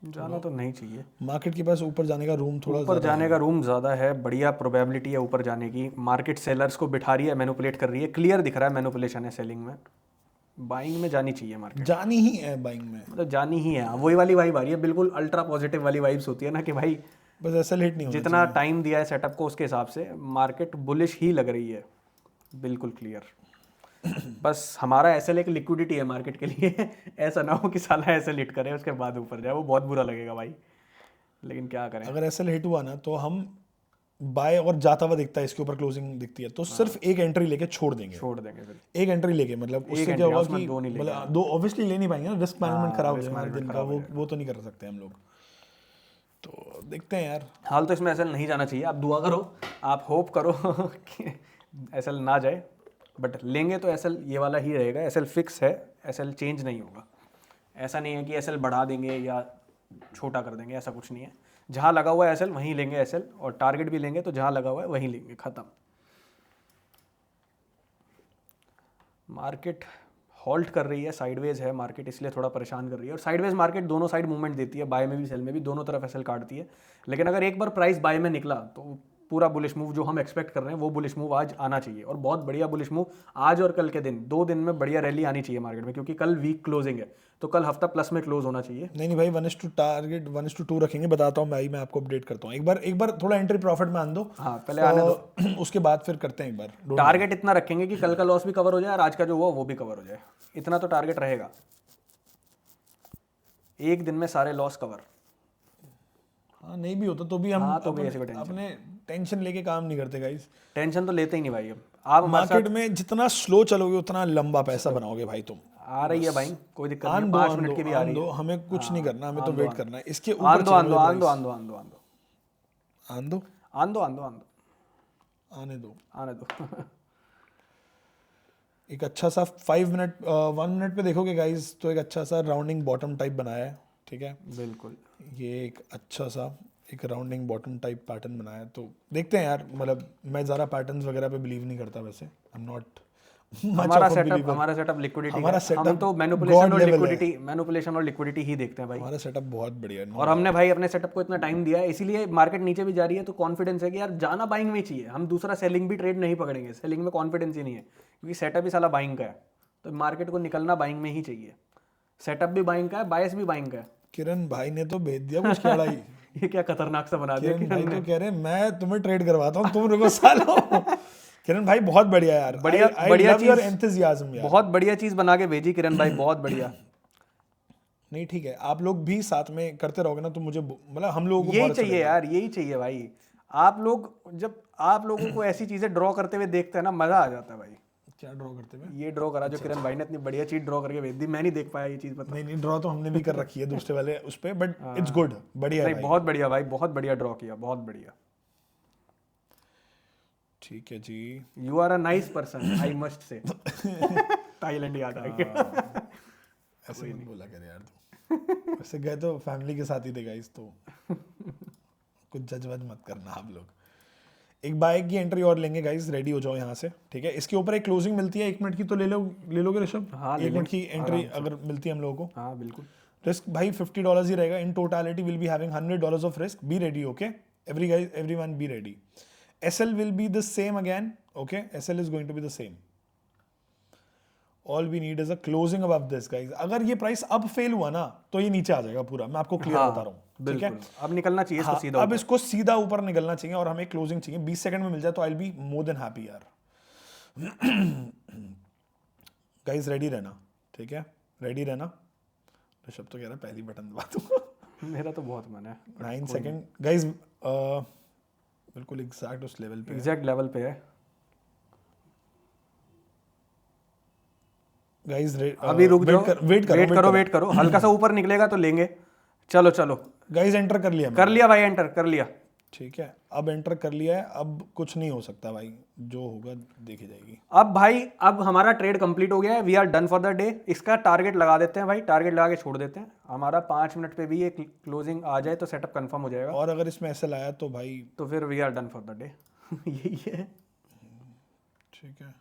जाना तो नहीं चाहिए। मार्केट के पास ऊपर जाने का रूम थोड़ा ऊपर जाने का रूम ज़्यादा है, बढ़िया प्रोबेबिलिटी है ऊपर जाने की। मार्केट सेलर्स को बिठा रही है, मैनिपुलेट कर रही है, क्लियर दिख रहा है मैनिपुलेशन है सेलिंग में। बाइंग में जानी चाहिए मार्केट, जानी ही है बाइंग में, मतलब जानी ही है। वही वाली वाइब आ रही है, बिल्कुल अल्ट्रा पॉजिटिव वाली वाइब्स होती है ना, कि भाई बस ऐसा लेट नहीं होना जितना टाइम दिया है सेटअप को उसके हिसाब से मार्केट बुलिश ही लग रही है, बिल्कुल क्लियर। बस हमारा एसएल एक लिक्विडिटी है मार्केट के लिए। ऐसा ना हो कि साला एसएल हिट करे उसके बाद ऊपर जाए, वो बहुत बुरा लगेगा भाई, लेकिन क्या करें। अगर एसएल हिट हुआ ना तो हम बाय और जाता हुआ दिखता है, इसके ऊपर क्लोजिंग दिखती है तो सिर्फ एक एंट्री लेके छोड़ देंगे। छोड़ देंगे फिर। एक एंट्री लेके मतलब एक उससे क्या एंट्री, होगा उसमें कि दो नहीं लेंगे। मतलब दो ऑब्वियसली ले नहीं पाएंगे ना, रिस्क मैनेजमेंट खराब हो risk जाएगा हमारे management दिन का, खराब हो वो तो नहीं कर सकते हम लोग। तो देखते हैं यार। हाल तो इसमें एसएल नहीं जाना चाहिए, आप दुआ करो, आप होप करो कि एसएल ना जाए, बट लेंगे तो एसएल ये वाला ही रहेगा। एसएल फिक्स है, एसएल चेंज नहीं होगा। ऐसा नहीं है कि एसएल बढ़ा देंगे या छोटा कर देंगे, ऐसा कुछ नहीं है। जहाँ लगा हुआ है एसएल वहीं लेंगे एसएल, और टारगेट भी लेंगे तो जहाँ लगा हुआ है वहीं लेंगे, खत्म। मार्केट हॉल्ट कर रही है, साइडवेज है मार्केट, इसलिए थोड़ा परेशान कर रही है। और साइडवेज मार्केट दोनों साइड मूवमेंट देती है, बाय में भी सेल में भी, दोनों तरफ एसएल काटती है। लेकिन अगर एक बार प्राइस बाय में निकला तो पूरा बुलिश मूव जो हम एक्सपेक्ट कर रहे हैं वो बुलिश मूव आज आना चाहिए, और बहुत बढ़िया बुलिश मूव आज और कल के दिन, 2 दिन में बढ़िया रैली आनी चाहिए मार्केट में, क्योंकि कल वीक क्लोजिंग है, तो कल हफ्ता प्लस में क्लोज होना चाहिए। नहीं भाई, 1:2 टारगेट, 1:2 रखेंगे, बताता हूँ भाई, मैं आपको अपडेट करता हूँ। एक बार थोड़ा एंट्री प्रॉफिट में आन दो। हाँ, पहले आने दो। उसके बाद फिर करते हैं एक बार। टारगेट इतना रखेंगे कि कल का लॉस भी कवर हो जाए और आज का जो हुआ वो भी कवर हो जाए, इतना तो टारगेट रहेगा। एक दिन में सारे लॉस कवर। हाँ, नहीं भी होता तो भी हम हाँ, तो भी ऐसे कोई टेंशन। अपने टेंशन लेके काम नहीं करते गाइस। टेंशन तो लेते ही नहीं भाई। अब आप हमारे मार्केट में जितना स्लो चलोगे उतना लंबा पैसा बनाओगे भाई तुम। आ रही है भाई, कोई दिक्कत नहीं, आन दो 5 आन मिनट दो की भी आ आन रही दो, है। हमें कुछ नहीं करना, हमें तो वेट करना है इसके आन ऊपर दो आन चलो दो ये आन दो प्राइस। आन दो आन दो आन दो आन दो आन दो आन दो आन दो आने दो। आने दो। एक अच्छा सा 5 मिनट 1 मिनट पे देखोगे गाइस तो एक अच्छा सा राउंडिंग बॉटम टाइप बनाया है, ठीक है। बिल्कुल। ये एक अच्छा सा एक राउंडिंग बॉटम टाइप पैटर्न बनाया है, तो देखते हैं यार। मतलब मैं ज़रा पैटर्न्स वगैरह पे बिलीव नहीं करता वैसे, I am not much of a believer. हमारा सेटअप लिक्विडिटी का हमारा है। हम सेटअप तो गॉड लेवल है। मैनिपुलेशन और लिक्विडिटी ही देखते हैं भाई। हमारा सेटअप बहुत बढ़िया है। और हमने भाई अपने सेटअप को इतना टाइम दिया है, इसीलिए मार्केट नीचे भी जा रही है तो कॉन्फिडेंस है कि यार जाना बाइंग में ही चाहिए। हम दूसरा सेलिंग भी ट्रेड नहीं पकड़ेंगे, सेलिंग में कॉन्फिडेंस ही नहीं है, क्योंकि सेटअप ही साला बाइंग का है। तो मार्केट को निकलना बाइंग में ही चाहिए। सेटअप भी बाइंग का है, बायस भी बाइंग का है। किरण भाई ने तो भेज दिया कुछ खिलाड़ी। ये क्या खतरनाक सा बना दिया किरण भाई किरण ने। तो कह रहे हैं मैं तुम्हें ट्रेड करवाता हूँ, तुम रुको सालो। किरण भाई बहुत बढ़िया यार, बढ़िया I बढ़िया love your चीज, enthusiasm यार। बहुत बढ़िया चीज बना के भेजी किरण भाई, बहुत बढ़िया। नहीं ठीक है, आप लोग भी साथ में करते रहोगे ना तो मुझे मतलब हम लोगों को यही बहुत अच्छा चाहिए लगेगा। यार, यही चाहिए भाई। आप लोग जब आप लोगों को ऐसी चीजें ड्रॉ करते हुए देखते हैं ना, मजा आ जाता है भाई। क्या ड्रॉ करते हुए? ये ड्रॉ करा जो किरण भाई ने इतनी बढ़िया चीज ड्रॉ करके भेज दी, मैं नहीं देख पाया ये चीज, पता नहीं नहीं, ड्रॉ तो हमने भी कर रखी है दूसरे वाले उस पे, बट इट्स गुड, बढ़िया है नहीं। भाई। बहुत बढ़िया भाई, बहुत बढ़िया ड्रॉ किया, बहुत बढ़िया। ठीक है जी। You are a nice person, I must say. Thailand याद आ गया। ऐसे मत बोला कर यार तू। वैसे गए तो फैमिली के साथ ही थे गाइस, तो कुछ जज वज मत करना आप लोग। एक बाय की एंट्री और लेंगे गाइस, रेडी हो जाओ यहाँ से, ठीक है। इसके ऊपर एक क्लोजिंग मिलती है 1 मिनट की, तो ले लोगे ऋषभ? हाँ, ले 1 मिनट की लें, एंट्री अगर मिलती है हम लोगों को। हाँ बिल्कुल। रिस्क भाई $50 ही रहेगा in totality. Will be having $100 of risk, be ready, okay everyone be ready. SL will be the same again, okay? SL is going to be the same. All we need is a closing above this, guys. अगर ये price अब fail हुआ ना तो ये नीचे आ जाएगा पूरा, मैं आपको क्लियर बता रहा हूँ, ठीक है। बिल्कुल, अब निकलना चाहिए इसको हाँ, सीधा अब ऊपर। इसको सीधा ऊपर निकलना चाहिए और हमें क्लोजिंग चाहिए। 20 सेकंड में मिल जाए तो I will be more than happy यार। गाइस रेडी रहना, ठीक है, रेडी रहना। ऋषभ तो कह रहा है पहली बटन दबा दूंगा। मेरा तो बहुत मन है। 9 सेकंड गाइस, बिल्कुल एग्जैक्ट उस लेवल पे, एग्जैक्ट लेवल पे है। गाइस। अभी रुक जाओ, वेट करो, हल्का सा ऊपर निकलेगा तो लेंगे। चलो चलो गाइस, एंटर कर लिया कर लिया भाई, एंटर कर लिया। ठीक है, अब एंटर कर लिया है, अब कुछ नहीं हो सकता भाई, जो होगा देखी जाएगी। अब भाई, अब हमारा ट्रेड कंप्लीट हो गया है, we are done for the day. इसका टारगेट लगा देते हैं भाई, टारगेट लगा के छोड़ देते हैं। हमारा 5 मिनट पे भी ये क्लोजिंग आ जाए तो सेटअप कंफर्म हो जाएगा, और अगर इसमें ऐसे लाया तो भाई तो फिर we are done for the day. यही है। ठीक है।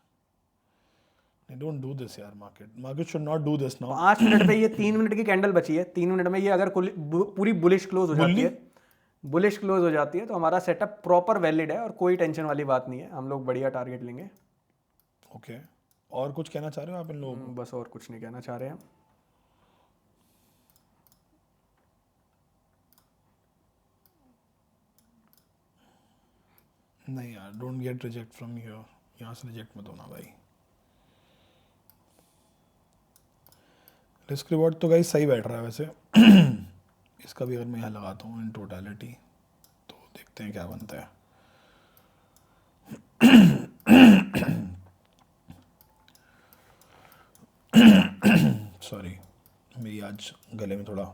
डोंट डू दिस यार, market should not do this now. 5 minute पे ये 3 मिनट की कैंडल बची है, 3 मिनट में ये अगर पूरी बुलिश क्लोज हो जाती है, बुलिश क्लोज हो जाती है तो हमारा सेटअप प्रॉपर वैलिड है और कोई टेंशन वाली बात नहीं है। हम लोग बढ़िया टारगेट लेंगे। ओके, और कुछ कहना चाह रहे हो आप इन लोगों को? बस और कुछ नहीं कहना चाह रहे हैं। नहीं यार, don't get reject from here, यहाँ से रिजेक्ट मत होना भाई। रिस्क रिवॉर्ड तो गाइस सही बैठ रहा है वैसे। इसका भी अगर मैं यहाँ लगाता हूँ इन टोटलिटी तो देखते हैं क्या बनता है। सॉरी, मेरी आज गले में थोड़ा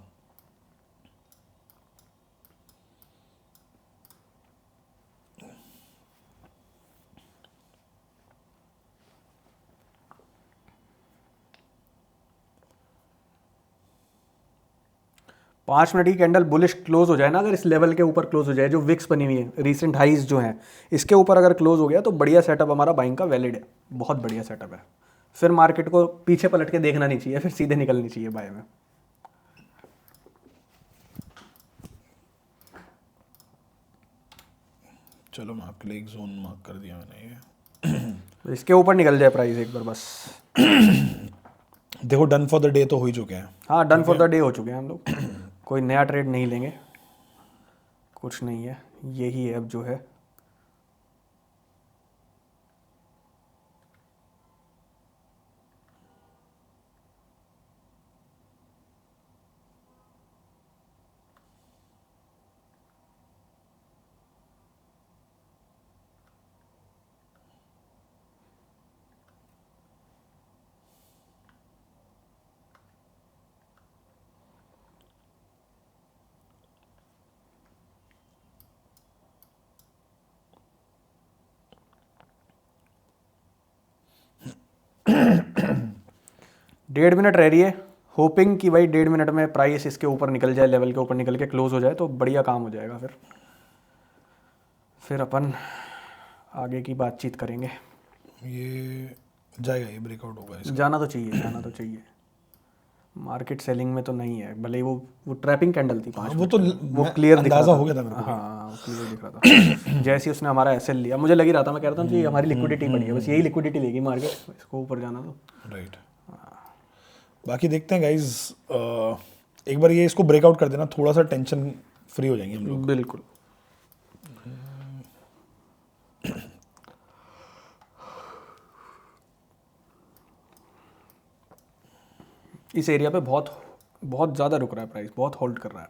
5 मिनट की कैंडल बुलिश क्लोज हो जाए ना, अगर इस लेवल के ऊपर क्लोज हो जाए जो विक्स बनी हुई है रीसेंट हाइज जो हैं इसके ऊपर अगर क्लोज हो गया तो बढ़िया सेटअप हमारा बाइंग का वैलिड है, बहुत बढ़िया सेटअप है। फिर मार्केट को पीछे पलट के देखना नहीं चाहिए, फिर सीधे निकलनी चाहिए बाय में। चलो मैं आपके लिए एक जोन मार्क कर दिया मैंने ये। इसके ऊपर निकल जाए प्राइस एक बार बस। देखो डन फॉर द डे तो हो ही चुके हैं। हाँ, डन फॉर द डे हो चुके हैं हम लोग। कोई नया ट्रेड नहीं लेंगे, कुछ नहीं है, यही है अब जो है। डेढ़ मिनट रह रही है, होपिंग कि भाई 1.5 मिनट में प्राइस इसके ऊपर निकल जाए, लेवल के ऊपर निकल के क्लोज हो जाए तो बढ़िया काम हो जाएगा। फिर अपन आगे की बातचीत करेंगे। ये जाएगा, ये ब्रेकआउट होगा इसका। जाना तो चाहिए, जाना तो चाहिए। मार्केट सेलिंग में तो नहीं है, भले ही वो ट्रैपिंग कैंडल थी 5 वो तो वो क्लियर दिख रहा अंदाजा था। हो गया था मेरे को। हाँ, वो क्लियर दिख रहा था। जैसे ही उसने हमारा एसएल लिया, मुझे लग ही रहा था, मैं कह रहा था कि हमारी लिक्विडिटी बढ़ी है, बस यही लिक्विडिटी लेगी मार्केट, इसको ऊपर जाना तो। राइट। बाकी देखते हैं गाइज, एक बार ये इसको ब्रेकआउट कर देना, थोड़ा सा टेंशन फ्री हो जाएंगे हम लोग। बिल्कुल। इस एरिया पे बहुत बहुत ज़्यादा रुक रहा है प्राइस, बहुत होल्ड कर रहा है।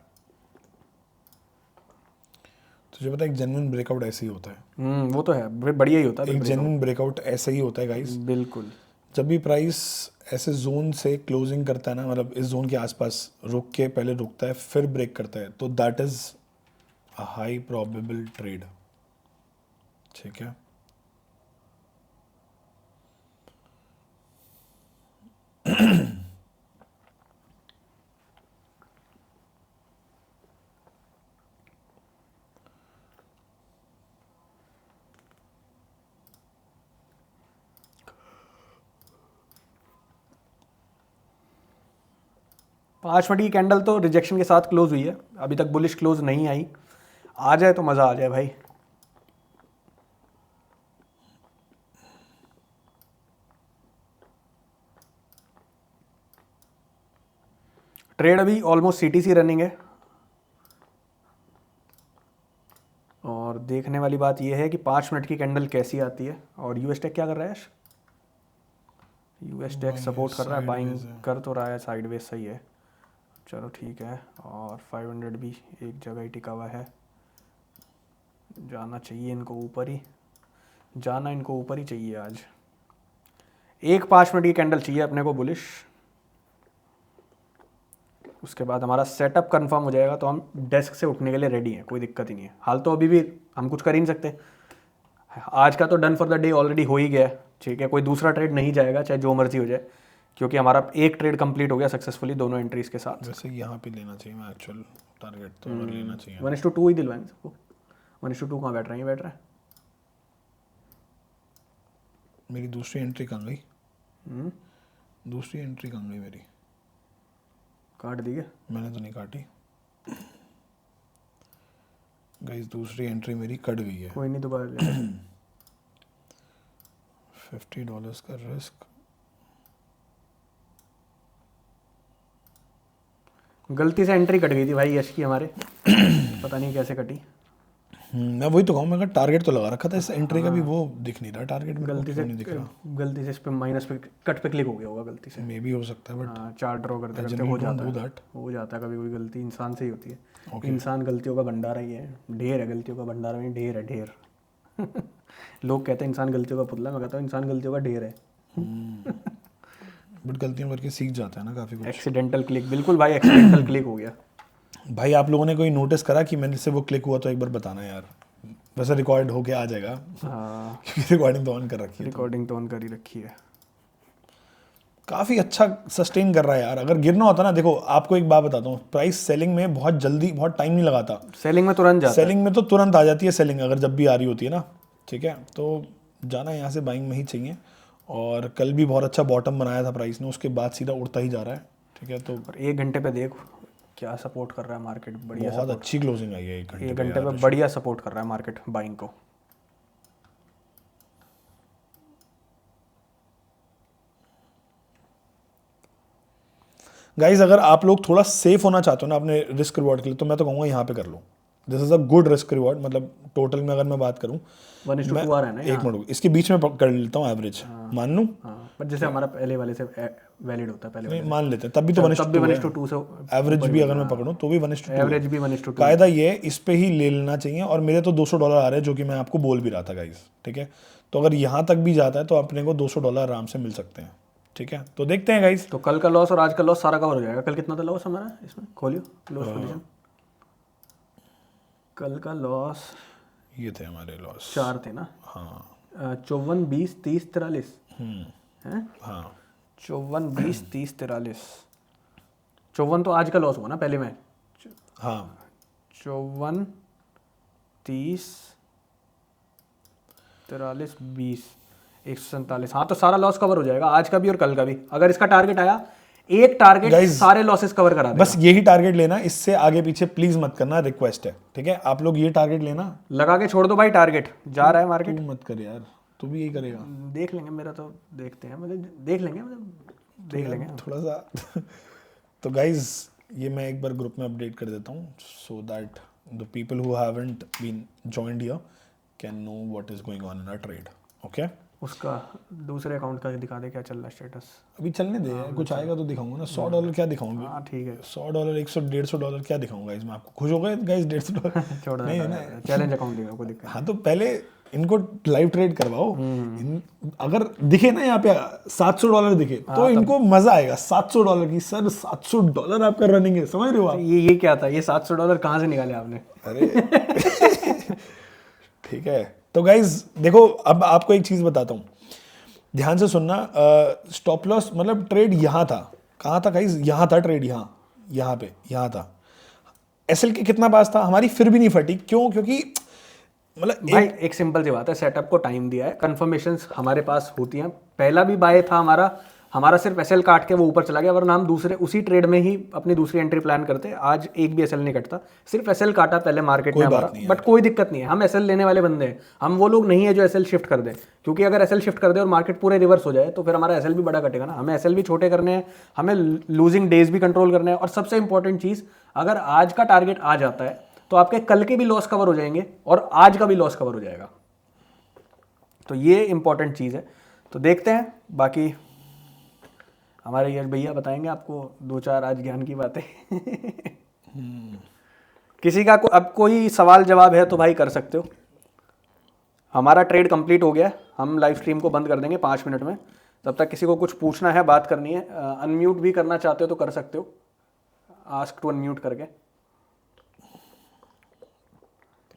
तुझे पता है एक जेन्युइन ब्रेकआउट ऐसे ही होता है। वो तो है, बढ़िया ही होता है एक breakout। जेन्युइन ब्रेकआउट ऐसे ही होता है गाइज। बिल्कुल। जब भी प्राइस ऐसे जोन से क्लोजिंग करता है ना, मतलब इस जोन के आसपास रुक के पहले रुकता है फिर ब्रेक करता है, तो that is a high probable trade. ठीक है। पाँच मिनट की कैंडल तो रिजेक्शन के साथ क्लोज हुई है, अभी तक बुलिश क्लोज नहीं आई। आ जाए तो मज़ा आ जाए भाई। ट्रेड अभी ऑलमोस्ट सीटीसी रनिंग है, और देखने वाली बात यह है कि 5 मिनट की कैंडल कैसी आती है। और यूएस टेक क्या कर रहा है? यूएस टेक सपोर्ट कर रहा है, बाइंग कर तो रहा है, साइडवेज सही है। चलो ठीक है। और 500 भी एक जगह ही टिका हुआ है, जाना चाहिए इनको ऊपर ही, जाना इनको ऊपर ही चाहिए आज। एक 5 मिनट की कैंडल चाहिए अपने को बुलिश, उसके बाद हमारा सेटअप कंफर्म हो जाएगा तो हम डेस्क से उठने के लिए रेडी हैं, कोई दिक्कत ही नहीं है। हाल तो अभी भी हम कुछ कर ही नहीं सकते, आज का तो done for the day already हो ही गया है। ठीक है, कोई दूसरा ट्रेड नहीं जाएगा चाहे जो मर्जी हो जाए, क्योंकि हमारा एक ट्रेड कंप्लीट हो गया सक्सेसफुली दोनों एंट्रीज के साथ। वैसे यहाँ पे लेना चाहिए, मैं एक्चुअल टारगेट तो अगर लेना चाहिए। 1:2 ही दिलवाएंगे सबको। 1:2 कहाँ बैठ रहे हैं? ये बैठ रहा है। मेरी दूसरी एंट्री कहाँ गई? दूसरी एंट्री कहाँ गई मेरी? काट दी क्या? मैंने तो नहीं काटी गाइस, दूसरी एंट्री मेरी कट गई है। कोई नहीं, दोबारा ले लें। $50 का रिस्क। गलती से एंट्री कट गई थी भाई यश की हमारे, पता नहीं कैसे कटी। मैं वही तो कहूँ, मैं टारगेट तो लगा रखा था इस एंट्री का भी, वो दिख नहीं रहा टारगेट में, गलती से नहीं दिख रहा। गलती से इस पे माइनस पे कट पे क्लिक हो गया होगा गलती से। मे भी हो सकता है, बट हाँ, चार्ट ड्रॉ करते करते generally हो don't जाता do है, that. हो जाता है कभी कोई गलती इंसान से ही होती है। Okay. इंसान गलतियों का भंडारा ही है, ढेर है गलतियों का भंडारा नहीं, ढेर है ढेर। लोग कहते हैं इंसान गलतियों का पुतला, मैं कहता हूँ इंसान गलतियों का ढेर है। बट गलतियाँ करके सीख जाता है ना काफ़ी कुछ। एक्सीडेंटल क्लिक, बिल्कुल भाई एक्सीडेंटल क्लिक हो गया। भाई आप लोगों ने कोई नोटिस करा कि मेरे से वो क्लिक हुआ, तो एक बार बताना यार, वैसे रिकॉर्ड होके आ जाएगा हाँ, क्योंकि रिकॉर्डिंग तो ऑन कर रखी है। रिकॉर्डिंग तो ऑन कर ही रखी है। काफ़ी अच्छा सस्टेन कर रहा है यार। अगर गिरना होता ना, देखो आपको एक बात बताता हूँ, प्राइस सेलिंग में बहुत जल्दी, बहुत टाइम नहीं लगाता। सेलिंग में तुरंत जाता है। सेलिंग में तो तुरंत आ जाती है सेलिंग, अगर जब भी आ रही होती है ना, ठीक है, तो जाना यहाँ से बाइंग में ही चाहिए। और कल भी बहुत अच्छा बॉटम बनाया था प्राइस ने, उसके बाद सीधा उड़ता ही जा रहा है, ठीक है। तो और 1 घंटे पे देख क्या सपोर्ट कर रहा है मार्केट, बढ़िया बहुत अच्छी क्लोजिंग आई है 1 घंटे 1 घंटे पे बढ़िया सपोर्ट कर रहा है मार्केट बाइंग को। गाइज अगर आप लोग थोड़ा सेफ होना चाहते हो ना अपने रिस्क रिवॉर्ड के लिए, तो मैं तो कहूँगा यहाँ पे कर लो। This is a good risk reward, मतलब टोटल में अगर मैं बात करूँ 1:2 आ रहा है ना एक मिनट इसके बीच में कर लेता हूँ एवरेज, मान लूँ। हाँ, पर जैसे हमारा पहले वाले से वैलिड होता है, पहले नहीं मान लेते हैं, तब भी तो 1:2 से एवरेज भी अगर मैं पकड़ूँ तो भी 1:2 एवरेज भी 1:2। कायदा ये है, इस पे ही ले लेना चाहिए। और मेरे तो $200 आ रहे हैं, जो कि मैं आपको बोल भी रहा था गाइज, ठीक है। तो अगर यहाँ तक भी जाता है तो अपने को $200 आराम से मिल सकते हैं, ठीक है। तो देखते हैं गाइज। तो कल का लॉस और आज का लॉस सारा कवर हो जाएगा। कल कितना था लॉस हमारा इसमें, खोलियो लॉस पोजीशन। कल का लॉस ये थे हमारे लॉस 4 थे ना। हाँ 54, 20, 30, 43 हैं। हाँ 54, 20, 30, 43। 54 तो आज का लॉस हुआ ना पहले में। हाँ 54, 30, 43, 20, 147। हाँ, तो सारा लॉस कवर हो जाएगा आज का भी और कल का भी। अगर इसका टारगेट आया, एक टारगेट सारे लॉसेस कवर करा देगा। बस यही टारगेट लेना, इससे आगे पीछे प्लीज मत करना, रिक्वेस्ट है, ठीक है। आप लोग ये टारगेट लेना, लगा के छोड़ दो भाई। टारगेट जा रहा है मार्केट, तू मत कर यार, तू भी यही करेगा। देख लेंगे। मेरा तो देखते हैं, मतलब देख लेंगे, मतलब देख लेंगे थोड़ा सा तो गाइज ये मैं एक बार ग्रुप में अपडेट कर देता हूँ, so that the people who haven't been joined here can know what is going on in a trade, okay. उसका दूसरे अकाउंट का दिखा दे क्या चल रहा है स्टेटस। अभी चलने दे, कुछ आएगा तो दिखाऊंगा ना। $100 क्या दिखाऊंगा? हाँ ठीक है, $100, 100-150 क्या दिखाऊंगा गाइज मैं आपको? खुश हो गए गाइज? $150 छोड़ नहीं है ना, चैलेंज अकाउंट दिखा, कोई दिक्कत। हाँ तो पहले इनको लाइव ट्रेड करवाओ। अगर दिखे ना यहाँ पे $700 दिखे तो इनको मजा आएगा। $700 की, सर $700 आपका रनिंग है, समझ रहे हो आप? ये क्या था? ये $700 कहाँ से निकाले आपने? अरे ठीक है। तो गाइज देखो, अब आपको एक चीज बताता हूँ, ध्यान से सुनना। स्टॉप लॉस मतलब ट्रेड यहाँ था, कहाँ था गाइज? यहाँ था ट्रेड, यहाँ पे यहाँ था। एसएल के कितना पास था हमारी, फिर भी नहीं फटी। क्यों? क्योंकि मतलब भाई एक सिंपल सी बात है, सेटअप को टाइम दिया है, कंफर्मेशंस हमारे पास होती हैं। पहला भी बाय था हमारा सिर्फ एसएल काट के वो ऊपर चला गया, वरना हम दूसरे उसी ट्रेड में ही अपनी दूसरी एंट्री प्लान करते। आज एक भी एसएल नहीं कटता, सिर्फ एसएल काटा पहले मार्केट में हमारा। बट कोई दिक्कत नहीं है, हम एसएल लेने वाले बंदे हैं। हम वो लोग नहीं है जो एसएल शिफ्ट कर दे, क्योंकि अगर एसएल शिफ्ट कर दे और मार्केट पूरे रिवर्स हो जाए तो फिर हमारा एसएल भी बड़ा कटेगा ना। हमें एसएल भी छोटे करने हैं, हमें लूजिंग डेज भी कंट्रोल करने हैं। और सबसे इंपॉर्टेंट चीज़, अगर आज का टारगेट आ जाता है तो आपके कल के भी लॉस कवर हो जाएंगे और आज का भी लॉस कवर हो जाएगा। तो ये इंपॉर्टेंट चीज़ है। तो देखते हैं, बाकी हमारे यश भैया बताएंगे आपको 2-4 आज ज्ञान की बातें। किसी का अब कोई सवाल जवाब है तो भाई कर सकते हो। हमारा ट्रेड कंप्लीट हो गया, हम लाइव स्ट्रीम को बंद कर देंगे 5 मिनट में। तब तक किसी को कुछ पूछना है, बात करनी है, अनम्यूट भी करना चाहते हो तो कर सकते हो, आस्क टू अनम्यूट करके।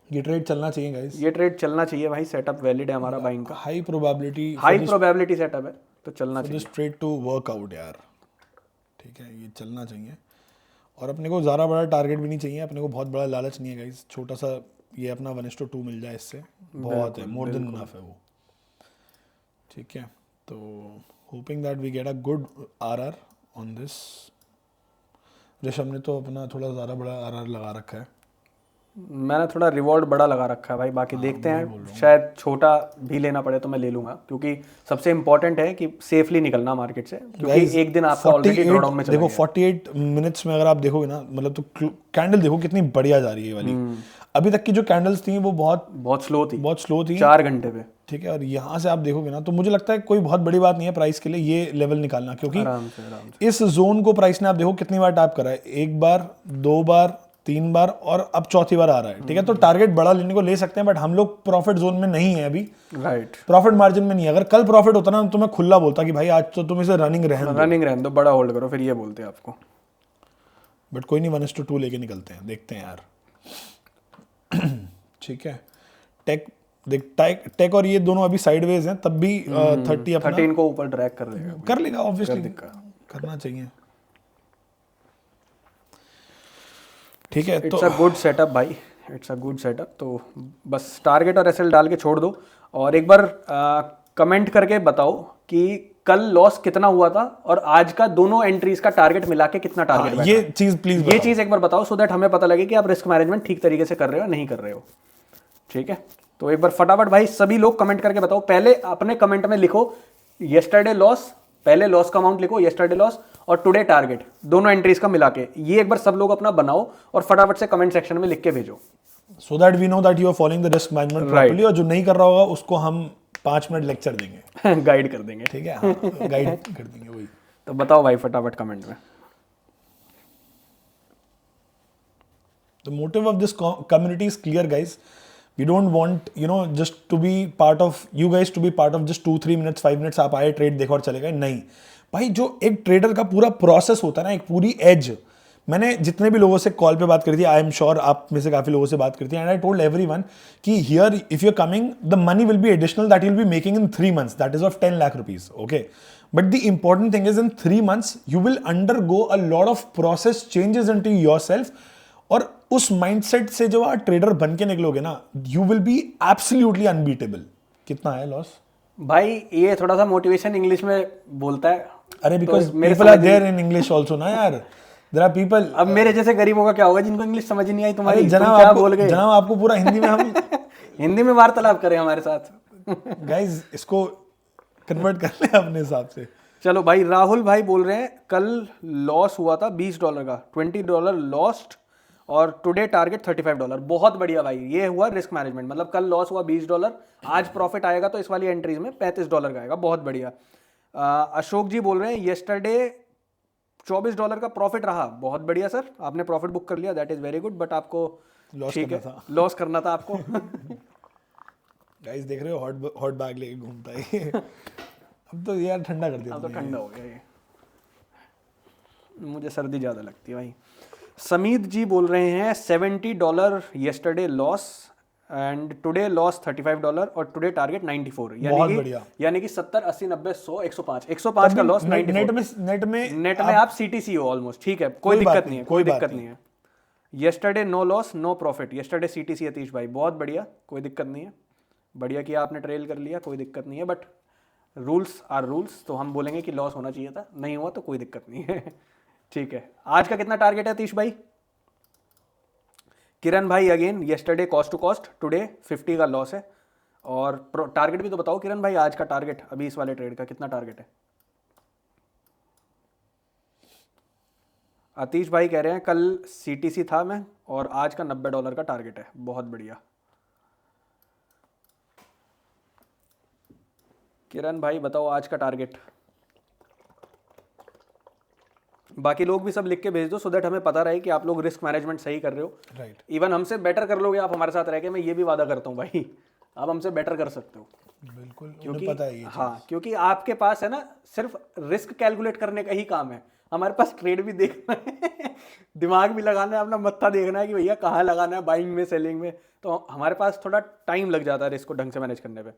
ये ट्रेड चलना चाहिए गाइस, ये ट्रेड चलना चाहिए भाई। सेटअप वैलिड है हमारा बाइंग का, हाई प्रोबेबिलिटी सेटअप है, तो चलना चाहिए this trade to work out यार, ठीक है। ये चलना चाहिए और अपने को ज़्यादा बड़ा टारगेट भी नहीं चाहिए, अपने को बहुत बड़ा लालच नहीं है गाइस। छोटा सा ये अपना 1:2 मिल जाए, इससे बहुत है, मोर देन इनफ है वो, ठीक है। तो hoping that we get a good RR on this. Rishabh ने तो अपना थोड़ा ज़्यादा बड़ा आरआर लगा रखा है, मैंने थोड़ा रिवॉर्ड बड़ा लगा रखा है भाई। बाकी देखते हैं, शायद छोटा भी लेना पड़े तो मैं ले लूंगा, क्योंकि सबसे इंपॉर्टेंट है कि सेफली निकलना मार्केट से, क्योंकि एक दिन आपका ऑलरेडी ड्रॉडाउन में चला देखो गया। 48 मिनट्स में अगर आप देखोगे ना, मतलब तो कैंडल देखो कितनी बढ़िया जा रही है ये वाली। अभी तक की जो कैंडल्स थी वो बहुत स्लो थी, 4 घंटे पे। ठीक है, और यहाँ से आप देखोगे ना तो मुझे लगता है कोई बहुत बड़ी बात नहीं है प्राइस के लिए ये लेवल निकालना, क्योंकि आराम से इस जोन को प्राइस ने आप देखो कितनी बार टैप करा है, 1 बार 2 बार 3 बार और अब चौथी बार आ रहा है। ठीक है, तो टारगेट बड़ा लेने को ले सकते हैं, बट हम लोग प्रॉफिट जोन में नहीं है अभी, राइट, प्रॉफिट मार्जिन में नहीं है। अगर कल प्रॉफिट होता ना तो मैं खुला बोलता कि भाई आज तो तुम इसे रनिंग रहने दो, बड़ा होल्ड करो, फिर ये बोलते हैं आपको। बट कोई नहीं, 1:2 लेके निकलते हैं, देखते हैं यार। ठीक है, टेक और ये दोनों अभी साइडवेज हैं, तब भी 30 अपना 13 को ऊपर ड्रैग कर लेगा ऑब्वियसली, करना चाहिए। ठीक है, इट्स अ गुड सेटअप भाई, इट्स अ गुड सेटअप। तो बस टारगेट और एसएल डाल के छोड़ दो, और एक बार कमेंट करके बताओ कि कल लॉस कितना हुआ था और आज का दोनों एंट्रीज का टारगेट मिला के कितना टारगेट बैठा। ये चीज प्लीज, ये चीज एक बार बताओ, सो दैट हमें पता लगे कि आप रिस्क मैनेजमेंट ठीक तरीके से कर रहे हो नहीं कर रहे हो। ठीक है, तो एक बार फटाफट भाई सभी लोग कमेंट करके बताओ। पहले अपने कमेंट में लिखो येस्टरडे लॉस, पहले लॉस का अमाउंट लिखो, येस्टरडे लॉस और टुडे टारगेट, दोनों एंट्रीज का मिला के। ये एक बार सब लोग अपना बनाओ और फटाफट से कमेंट सेक्शन में लिख के भेजो, so that we know that you are following the risk management properly. और जो नहीं कर रहा होगा उसको हम 5 मिनट लेक्चर देंगे, गाइड कर देंगे। ठीक है, गाइड कर देंगे वही। तो बताओ भाई फटाफट कमेंट में। The motive of this community is clear, guys. We don't want, just to be part of, you guys to be part of just 2-3 minutes, 5 minutes आप आए ट्रेड देखो और चले गए। नहीं भाई, जो एक ट्रेडर का पूरा प्रोसेस होता है ना, एक पूरी एज, मैंने जितने भी लोगों से कॉल पे बात करी थी, आई एम श्योर आप में से काफी लोगों से बात करती है, एंड आई टोल्ड एवरीवन कि here if you are coming the money will be additional that you will be making in 3 months, that is of 10 lakh rupees, okay. But the important thing is in 3 months you will undergo a lot of process changes into yourself, और उस mindset से जब आप trader बन के निकलोगे ना, you will be absolutely unbeatable. कितना है लॉस भाई? ये थोड़ा सा मोटिवेशन इंग्लिश में बोलता है। अरे because people are there in English also ना यार, देयर आर पीपल। अब मेरे जैसे गरीबों का क्या होगा जिनको इंग्लिश समझ ही नहीं आई तुम्हारी? जनाब क्या बोल गए? जनाब आपको पूरा हिंदी में हम हिंदी में वार्तालाप करें हमारे साथ। गाइस इसको कन्वर्ट कर ले अपने हिसाब से। चलो भाई, राहुल भाई बोल रहे हैं कल लॉस हुआ था $20 का, $20 लॉस्ट और टुडे टारगेट $35। बहुत बढ़िया भाई, ये हुआ रिस्क मैनेजमेंट। मतलब कल लॉस हुआ $20, आज प्रॉफिट आएगा तो इस वाली एंट्रीज में $35 का आएगा। बहुत बढ़िया। अशोक जी बोल रहे हैं येस्टरडे $24 का प्रॉफिट रहा। बहुत बढ़िया सर, आपने प्रॉफिट बुक कर लिया, that is very good. But आपको ठीक है, लॉस करना था आपको। गाइस देख रहे हो हॉट बैग लेके घूमता है। अब तो यार ठंडा कर दिया। अब तो ठंडा हो गया ये, मुझे सर्दी ज़्यादा लगती है भाई। समीत जी बोल रहे हैं $70 yesterday loss and today loss $35 और टुडे टारगेट 94। यानी कि 70, 80, 90, 100, 105 का लॉस। नेट में आप सीटीसी हो ऑलमोस्ट। ठीक है, कोई दिक्कत नहीं है, कोई दिक्कत नहीं है। Yesterday no loss no profit, yesterday CTC Atish भाई, बहुत बढ़िया, कोई दिक्कत नहीं है। बढ़िया किया आपने, ट्रेल कर लिया, कोई दिक्कत नहीं है। बट रूल्स आर रूल्स, तो हम बोलेंगे कि लॉस होना चाहिए था, नहीं हुआ तो कोई दिक्कत नहीं है। ठीक है, आज का कितना टारगेट है अतीश भाई? किरण भाई again yesterday cost to cost, today 50 का लॉस है। और टारगेट भी तो बताओ किरण भाई, आज का टारगेट अभी इस वाले ट्रेड का कितना टारगेट है? अतीश भाई कह रहे हैं कल सीटीसी था मैं और आज का $90 का टारगेट है। बहुत बढ़िया। किरण भाई बताओ आज का टारगेट। बाकी लोग भी सब लिख के भेज दो, सो दैट हमें पता रहे कि आप लोग रिस्क मैनेजमेंट सही कर रहे हो। राइट, इवन हमसे बेटर कर लोगे आप हमारे साथ रह के, मैं ये भी वादा करता हूँ भाई, आप हमसे बेटर कर सकते हो। बिल्कुल, क्योंकि पता है ये हाँ, क्योंकि आपके पास है ना सिर्फ रिस्क कैलकुलेट करने का ही काम है, हमारे पास ट्रेड भी देखना है, दिमाग भी लगाना है, अपना मत्था देखना है कि भैया कहाँ लगाना है, बाइंग में सेलिंग में। तो हमारे पास थोड़ा टाइम लग जाता है रिस्क को ढंग से मैनेज करने पे।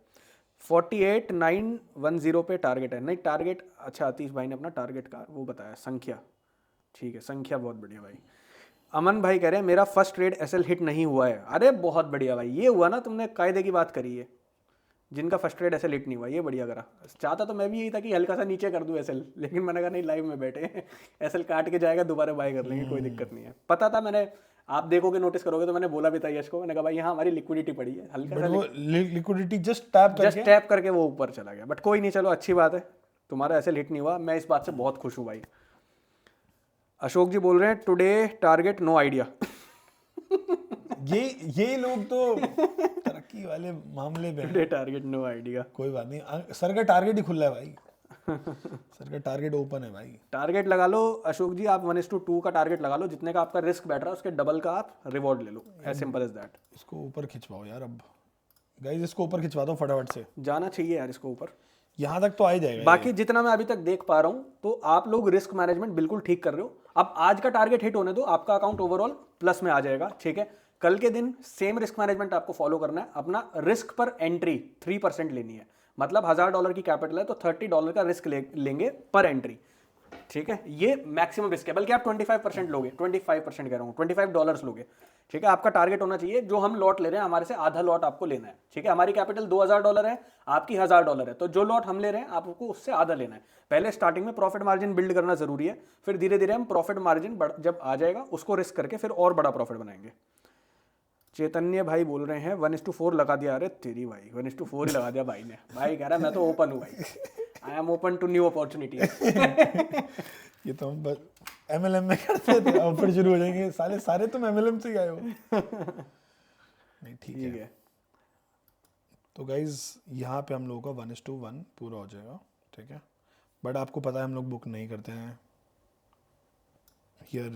48,910 पे टारगेट है। नहीं टारगेट, अच्छा अतीश भाई ने अपना टारगेट का वो बताया, संख्या। ठीक है, संख्या बहुत बढ़िया भाई। अमन भाई कह रहे हैं मेरा फर्स्ट ट्रेड एसएल हिट नहीं हुआ है। अरे बहुत बढ़िया भाई, ये हुआ ना, तुमने कायदे की बात करी है। जिनका फर्स्ट ट्रेड एसएल हिट नहीं हुआ, ये बढ़िया करा। चाहता तो मैं भी यही था कि हल्का सा नीचे कर दूं एसएल, लेकिन मैंने कहा नहीं, लाइव में बैठे एसएल काट के जाएगा, दोबारा बाय कर लेंगे, कोई दिक्कत नहीं है। पता था, मैंने, आप देखोगे नोटिस करोगे तो मैंने बोला भी था यश को, मैंने कहा भाई यहाँ हमारी लिक्विडिटी पड़ी है, हल्का सा लिक्विडिटी जस्ट टैप करके वो ऊपर चला गया। बट कोई नहीं, चलो अच्छी बात है, तुम्हारा एसएल हिट नहीं हुआ, मैं इस बात से बहुत खुश हूँ भाई। अशोक जी बोल रहे हैं टुडे टारगेट नो आइडिया। ये लोग तो तरक्की वाले मामले पे हैं। Today target no idea. कोई बात नहीं, सर का टारगेट ही खुला है भाई। सर का टारगेट ओपन है भाई। टारगेट लगा लो अशोक जी, आप 1:2 का टारगेट लगा लो, जितने का आपका रिस्क बैठ रहा है उसके डबल का आप रिवॉर्ड ले लो, एज सिंपल एज दैट। इसको ऊपर खिंचवाओ यार अब, गाइस इसको ऊपर खिंचवा दो फटाफट से, जाना चाहिए यार इसको ऊपर। यहाँ तक तो आ ही जाएगा। बाकी जितना मैं अभी तक देख पा रहा हूँ तो आप लोग रिस्क मैनेजमेंट बिल्कुल ठीक कर रहे हो। अब आज का टारगेट हिट होने दो, आपका अकाउंट ओवरऑल प्लस में आ जाएगा, ठीक है। कल के दिन सेम रिस्क मैनेजमेंट आपको फॉलो करना है। अपना रिस्क पर एंट्री 3% लेनी है, मतलब $1000 की कैपिटल है तो $30 का रिस्क लेंगे पर एंट्री, ठीक है। ये मैक्सिमम रिस्क है, बल्कि आप 25% लोगे, 25% कह रहा हूँ, $25 लोगे, ठीक है। आपका टारगेट होना चाहिए जो हम लॉट ले रहे हैं हमारे से आधा लॉट आपको लेना है, ठीक है। हमारी कैपिटल $2000 है, आपकी $1000 है, तो जो लॉट हम ले रहे हैं आपको उससे आधा लेना है। पहले स्टार्टिंग में प्रॉफिट मार्जिन बिल्ड करना जरूरी है, फिर धीरे धीरे हम प्रॉफिट मार्जिन जब आ जाएगा उसको रिस्क करके फिर और बड़ा प्रॉफिट बनाएंगे। चैतन्य भाई बोल रहे हैं 1:4 लगा दिया। अरे तेरी भाई 1:4 ही लगा दिया भाई ने। भाई कह रहा है मैं तो ओपन हूँ भाई, I am open to new opportunity. ये तो हम बस MLM में करते थे, अब फिर शुरू हो जाएंगे सारे तुम MLM से ही आए हो। नहीं ठीक है। तो गाइज यहाँ पे हम लोगों का 1:1 पूरा हो जाएगा, ठीक है। बट आपको पता है हम लोग बुक नहीं करते हैं, हियर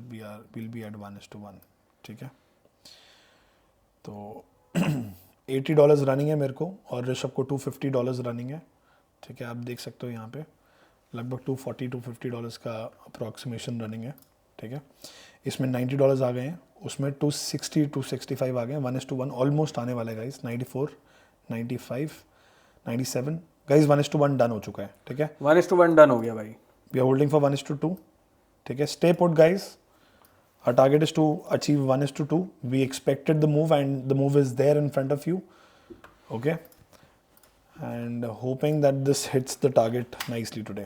विल बी एट 1:1, ठीक है। तो $80 रनिंग है मेरे को और ऋषभ को $250 रनिंग है, ठीक है। आप देख सकते हो यहाँ पे लगभग $240-250 का अप्रॉक्सीमेशन रनिंग है, ठीक है। इसमें $90 आ गए हैं, उसमें 260-265 आ गए हैं। 1:1 ऑलमोस्ट आने वाला है गाइस, 94, 95, 97 गाइस, 1:1 डन हो चुका है, ठीक है। 1:1 डन हो गया भाई। वी आर होल्डिंग फॉर 1:2, ठीक है। Stay put guys, our target is to achieve 1:2. We expected the move and the move is there in front of you, okay, and hoping that this hits the target nicely today.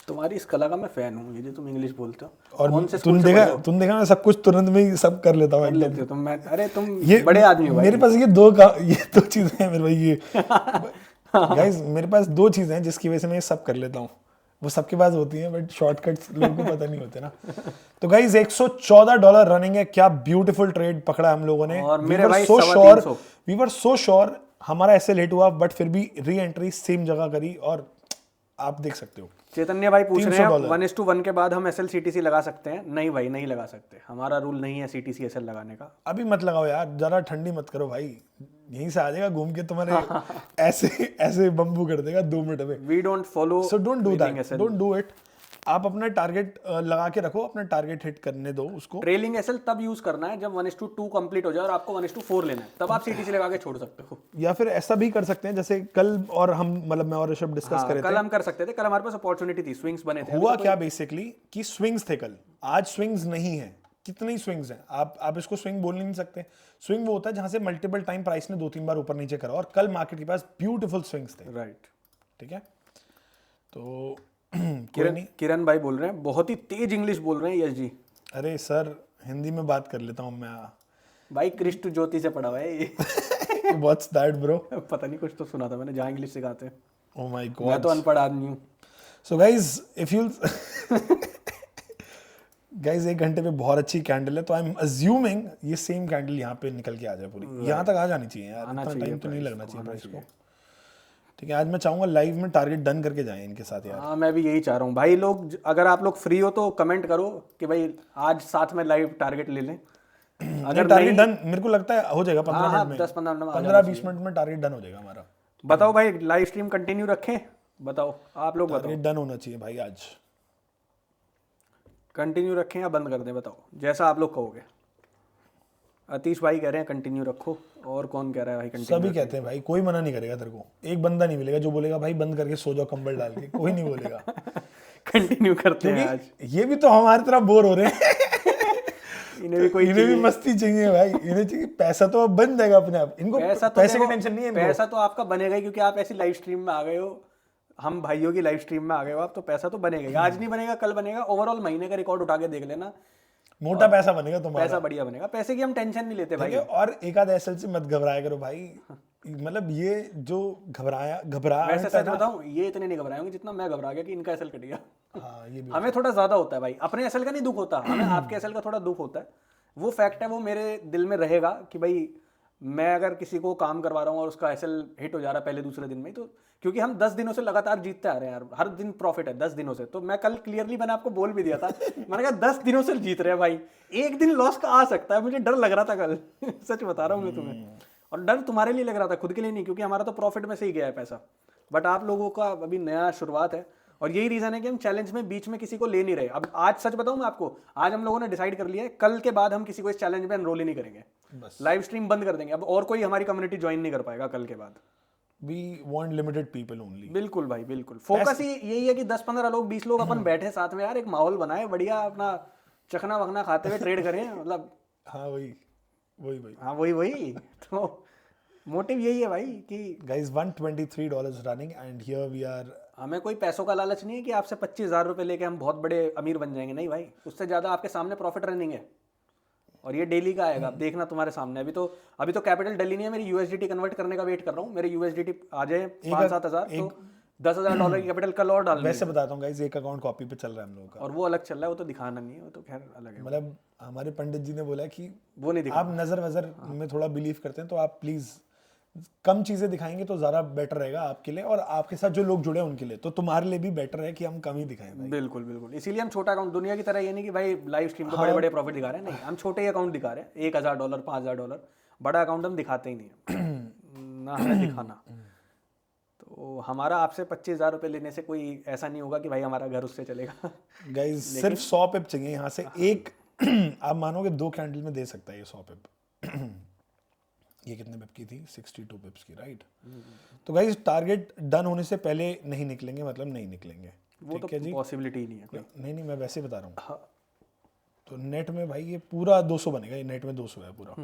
तुम्हारी इस कला का मैं fan हूँ, ये जो तुम English बोलते हो। और कौन से तुम देखा मैं सब कुछ तुरंत में ही सब कर लेता हूँ कर लेते हो तुम। मैं अरे तुम ये बड़े आदमी हो भाई। मेरे पास ये दो चीजें हैं मेरे भाई, ये गाइस मेरे पास 2 चीजें हैं जिसकी वजह से मैं ये सब कर लेता हूँ। वो सबके पास होती हैं बट शॉर्टकट्स लोगों को पता नहीं होते ना। तो गाइस $114 रनिंग है, क्या ब्यूटीफुल ट्रेड पकड़ा हम लोगों ने। और मेरे भाई वी वर सो श्योर हमारा ऐसे लेट हुआ, बट फिर भी री एंट्री सेम जगह करी और आप देख सकते हो। चैतन्य भाई पूछ रहे हैं 1:1 के बाद हम SL CTC लगा सकते हैं? नहीं भाई नहीं लगा सकते, हमारा रूल नहीं है CTC SL लगाने का। अभी मत लगाओ यार, जरा ठंडी मत करो भाई, यहीं से आ जाएगा घूम के तुम्हारे ऐसे बम्बू कर देगा 2 मिनट में। We don't follow, so don't do that, don't do it. आप अपना टारगेट लगा के रखो, अपना टारगेट हिट करने दो उसको। ट्रेलिंग SL तब यूज करना है जब 1:2 कंप्लीट हो जाए और आपको 1:4 लेना है, तब आप CTC लगा के छोड़ सकते हो। या फिर ऐसा भी कर सकते हैं जैसे कल और हम मतलब मैं और ऋषभ डिस्कस कर रहे थे। कल हम कर सकते थे, कल हमारे पास अपॉर्चुनिटी थी, स्विंग्स बने थे। हुआ क्या बेसिकली कि स्विंग्स थे कल, आज स्विंग्स नहीं है। कितनी स्विंग्स हैं, आप इसको स्विंग बोल नहीं सकते। स्विंग वो होता है जहां से मल्टीपल टाइम प्राइस ने 2-3 बार ऊपर नीचे करा, और कल मार्केट के पास ब्यूटीफुल स्विंग्स थे, राइट, ठीक है। तो किरण भाई बोल रहे हैं बहुत ही तेज इंग्लिश बोल रहे हैं यश जी। अरे सर हिंदी में बात कर लेता हूँ मैं भाई। क्रिस्ट ज्योति से पढ़ा हुआ है ये। What's that bro? पता नहीं, कुछ तो सुना था मैंने, जहाँ इंग्लिश सिखाते हैं। ओह माय गॉड, मैं तो अनपढ़ आदमी हूँ। So guys if you guys 1 घंटे पे बहुत अच्छी कैंडल है, तो आई एम अज्यूमिंग ये सेम कैंडल यहाँ पे निकल के आ जाए पूरी, यहाँ तक आ जानी चाहिए यार, इतना टाइम तो नहीं लगना चाहिए प्राइस को, ठीक है। आज मैं चाहूंगा लाइव में टारगेट डन करके जाएं इनके साथ यार। हाँ मैं भी यही चाह रहा हूँ भाई। लोग अगर आप लोग फ्री हो तो कमेंट करो कि भाई आज साथ में लाइव टारगेट ले लें। अगर टारगेट डन मेरे को लगता है हो जाएगा 15 मिनट में, 10-15 मिनट में, 15-20 मिनट में टारगेट डन हो जाएगा हमारा। बताओ भाई लाइव स्ट्रीम कंटिन्यू रखें? बताओ आप लोग, बताओ डन होना चाहिए भाई आज। कंटिन्यू रखें या बंद कर दें? बताओ जैसा आप लोग कहोगे। अतीश भाई कह रहे हैं कंटिन्यू रखो, और कौन कह रहा है भाई कंटिन्यू? सभी कहते हैं भाई, कोई मना नहीं करेगा तेरे को। एक बंदा नहीं मिलेगा जो बोलेगा भाई बंद करके सो जाओ कंबल डाल के, कोई नहीं बोलेगा। कंटिन्यू करते हैं आज। ये भी तो हमारी तरह बोर हो रहे हैं। इन्हें भी मस्ती चाहिए भाई, इन्हें चाहिए पैसा, तो अब बन जाएगा अपने आप। इनको पैसे की टेंशन नहीं है। पैसा तो आपका बनेगा ही, क्योंकि आप ऐसी लाइव स्ट्रीम में आ गए हो, हम भाइयों की लाइव स्ट्रीम में आ गए हो आप, तो पैसा तो बनेगा ही। आज नहीं बनेगा कल बनेगा। ओवरऑल महीने का रिकॉर्ड उठा के देख लेना, मोटा पैसा बनेगा तुम्हारा। पैसा बढ़िया बनेगा, पैसे की हम टेंशन नहीं लेते भाई। और एक आध SL से मत घबराया करो भाई, मतलब ये जो घबराहट वैसे है सच ना, बताऊं, ये इतने नहीं घबराए होंगे जितना मैं घबरा गया कि इनका एसएल कट गया। हाँ ये भी हमें थोड़ा ज्यादा होता है भाई, अपने एसएल का नहीं दुख होता, हमें आपके एसएल का थोड़ा दुख होता है। वो फैक्ट है, वो मेरे दिल में रहेगा कि भाई मैं अगर किसी को काम करवा रहा हूँ और उसका एसएल हिट हो जा रहा है पहले दूसरे दिन में, तो क्योंकि हम 10 दिनों से लगातार जीतते आ रहे हैं यार, हर दिन प्रॉफिट है 10 दिनों से। तो मैं कल क्लियरली मैंने आपको बोल भी दिया था, मैंने कहा 10 दिनों से जीत रहे हैं भाई, एक दिन लॉस का आ सकता है, मुझे डर लग रहा था कल सच बता रहा हूँ मैं तुम्हें। और डर तुम्हारे लिए लग रहा था, खुद के लिए नहीं, क्योंकि हमारा तो प्रॉफिट में से ही गया है पैसा। बट आप लोगों का अभी नया शुरुआत है, और यही रीजन है कि हम चैलेंज में बीच में किसी को ले नहीं रहे। अब आज सच बताऊं मैं आपको, आज हम लोगों ने डिसाइड कर लिया है कल के बाद हम किसी को इस चैलेंज में एनरोल ही नहीं करेंगे, बस लाइव स्ट्रीम बंद कर देंगे। अब और कोई हमारी कम्युनिटी ज्वाइन नहीं कर पाएगा कल के बाद। We want limited people only. बिल्कुल भाई बिल्कुल, फोकस ही यही है कि 10-15 लोग 20 लोग अपन बैठे साथ में यार, एक माहौल बनाए बढ़िया, अपना चखना वखना खाते हुए ट्रेड करें, मतलब हाँ वही वही भाई। हाँ वही तो मोटिव यही है भाई कि guys $123 running and here we are. हमें कोई पैसों का लालच नहीं है कि आपसे 25,000 रुपये लेके हम बहुत बड़े अमीर बन जाएंगे, नहीं भाई, उससे ज़्यादा आपके सामने प्रॉफिट रनिंग है, और ये डेली का आएगा, देखना तुम्हारे सामने। अभी तो कैपिटल डली नहीं है, मेरी यूएसडीटी कन्वर्ट करने का वेट कर रहा हूँ, मेरे यूएसडीटी आ जाए 5-7 हज़ार, तो $10,000 की कैपिटल कल और डाल वैसे बताता हूँ गाइस, एक अकाउंट कॉपी पे चल रहा है हम लोगों का, और वो अलग चल रहा है, वो तो दिखाना नहीं है, वो तो खैर अलग है, मतलब हमारे पंडित जी ने बोला कि वो नहीं दिखा। आप नजर वजर में थोड़ा बिलीव करते हैं, तो आप प्लीज कम चीजें दिखाएंगे तो ज्यादा बेटर रहेगा आपके लिए, और आपके साथ जो लोग जुड़े हैं उनके लिए, तो तुम्हारे लिए भी बेटर है कि हम कम ही दिखाएं भाई। बिल्कुल बिल्कुल, इसीलिए हम छोटा अकाउंट, दुनिया की तरह ये नहीं कि भाई लाइव स्ट्रीम पे बड़े बड़े प्रॉफिट दिखा रहे हैं, नहीं, हम छोटे ही अकाउंट दिखा रहे हैं, $1,000 $5,000, बड़ा अकाउंट हम दिखाते ही नहीं है ना, हमें दिखाना। तो हमारा आपसे 25,000 रुपये लेने से कोई ऐसा नहीं होगा कि भाई हमारा घर उससे चलेगा गाइस सिर्फ 100 पिप चाहिए यहाँ से, एक आप मानोगे 2 कैंडल में दे सकता है ये 100 पिप। ये कितने पिप की थी? 62 पिप्स की, राइट। तो गाइस टारगेट डन होने से पहले नहीं निकलेंगे, मतलब नहीं निकलेंगे, वो तो पॉसिबिलिटी ही नहीं है कोई। नहीं मैं वैसे बता रहा हूँ। हाँ। तो नेट में भाई ये पूरा 200 बनेगा, ये नेट में 200 है पूरा।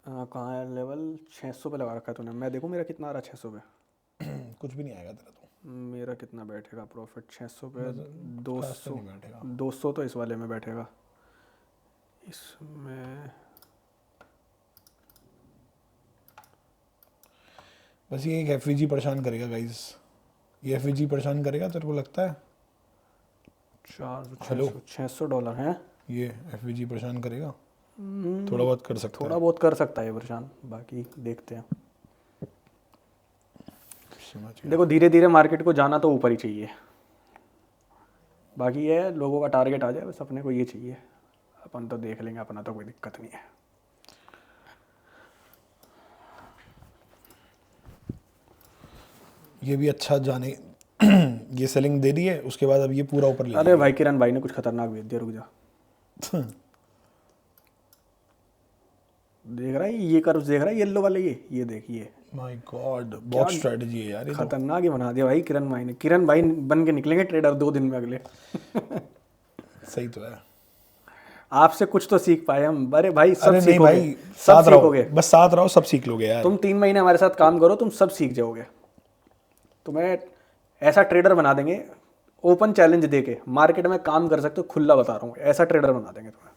कहाँ है लेवल? 600 पे लगा रखा है तूने, मैं देखूँ मेरा कितना आ रहा है 600 पे। कुछ भी नहीं आएगा तेरा तो। मेरा कितना बैठेगा प्रॉफिट 600 पे? खास तो नहीं बैठेगा। 200 तो इस वाले में बैठेगा, इसमें बस ये एक एफवीजी परेशान करेगा गाइस, ये एफवीजी परेशान करेगा तेरे को लगता है? हेलो, $600 है ये एफवीजी परेशान करेगा? थोड़ा बहुत कर सकता थोड़ा बहुत कर सकता है ये परेशान, बाकी देखते हैं। देखो धीरे धीरे मार्केट को जाना तो ऊपर ही चाहिए, बाकी ये लोगों का टारगेट आ जाए, बस अपने को ये चाहिए, अपन तो देख लेंगे, अपना तो कोई दिक्कत नहीं है। ये भी अच्छा जाने ये सेलिंग दे दी है, उसके बाद अब ये पूरा ऊपर ले अरे भाई किरण भाई ने कुछ खतरनाक भेज दिया, रुक जा देख रहा है ये कर्व, देख रहा है येलो वाले, ये देख, ये माय गॉड बहुत स्ट्रेटजी है यार ये तो। खतरनाक ही बना दिया भाई किरण भाई ने। किरण भाई बन के निकलेंगे ट्रेडर 2 दिन में अगले सही तो है। आपसे कुछ तो सीख पाए हम, अरे भाई सब अरे नहीं सीखोगे, भाई, सब साथ रहो, सीखोगे, बस साथ रहो, सब सीख लोगे यार। तुम 3 महीने हमारे साथ काम करो, तुम सब सीख जाओगे, तुम्हें ऐसा ट्रेडर बना देंगे, ओपन चैलेंज देके मार्केट में काम कर सकते हो, खुला बता रहा हूँ, ऐसा ट्रेडर बना देंगे तुम्हें।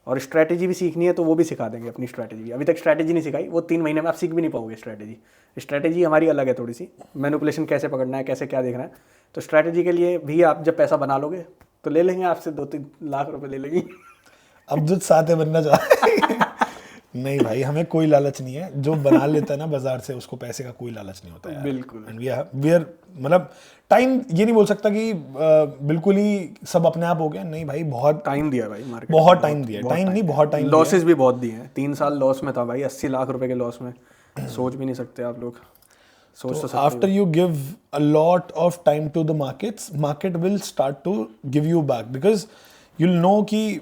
और स्ट्रैटेजी भी सीखनी है तो वो भी सिखा देंगे, अपनी स्ट्रैटेजी, अभी तक स्ट्रैटेजी नहीं सिखाई, वो 3 महीने में आप सीख भी नहीं पाओगे स्ट्रैटेजी। स्ट्रैटेजी हमारी अलग है थोड़ी सी, मैनिपुलेशन कैसे पकड़ना है, कैसे क्या देखना है, तो स्ट्रैटेजी के लिए भी आप जब पैसा बना लोगे तो ले लेंगे आपसे 2-3 लाख रुपए ले लेंगे। अब्दुल साथ बनना चाह नहीं भाई, हमें कोई लालच नहीं है, जो बना लेता है ना बाजार से उसको पैसे का कोई लालच नहीं होता है। बिल्कुल। एंड वी आर मतलब टाइम, ये नहीं बोल सकता कि बिल्कुल ही सब अपने आप हो गया, नहीं भाई, बहुत टाइम दिया भाई मार्केट, बहुत टाइम दिया, टाइम नहीं बहुत टाइम, लॉसेस भी बहुत दिए हैं, 3 साल लॉस में था भाई, 80 लाख रुपए के लॉस में, सोच भी नहीं सकते आप लोग, सोच तो सकते हो। After you give a lot of time to the markets, market will start to give you back, because you'll know कि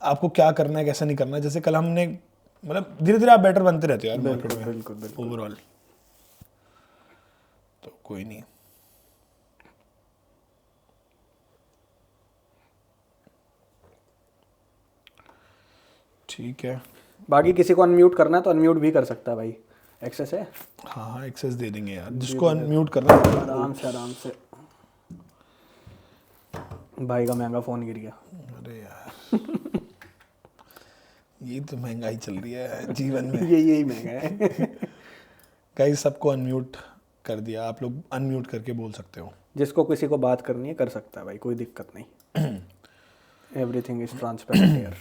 आपको क्या करना है, कैसा नहीं करना है। जैसे कल हमने, मतलब धीरे धीरे आप बेटर बनते रहते हो यार मार्केट में, बिल्कुल ओवरऑल। तो कोई नहीं, ठीक है। बाकी किसी को अनम्यूट करना है तो अनम्यूट भी कर सकता है भाई, एक्सेस है। हाँ हाँ एक्सेस दे देंगे यार, जिसको अनम्यूट करना है आराम से भाई का महंगा फ़ोन गिर गया। अरे यार ये तो महंगाई चल रही है जीवन में। यही महंगा है। गाइस सबको अनम्यूट कर दिया, आप लोग अनम्यूट करके बोल सकते हो। जिसको किसी को बात करनी है कर सकता है भाई, कोई दिक्कत नहीं। Everything is transparent here,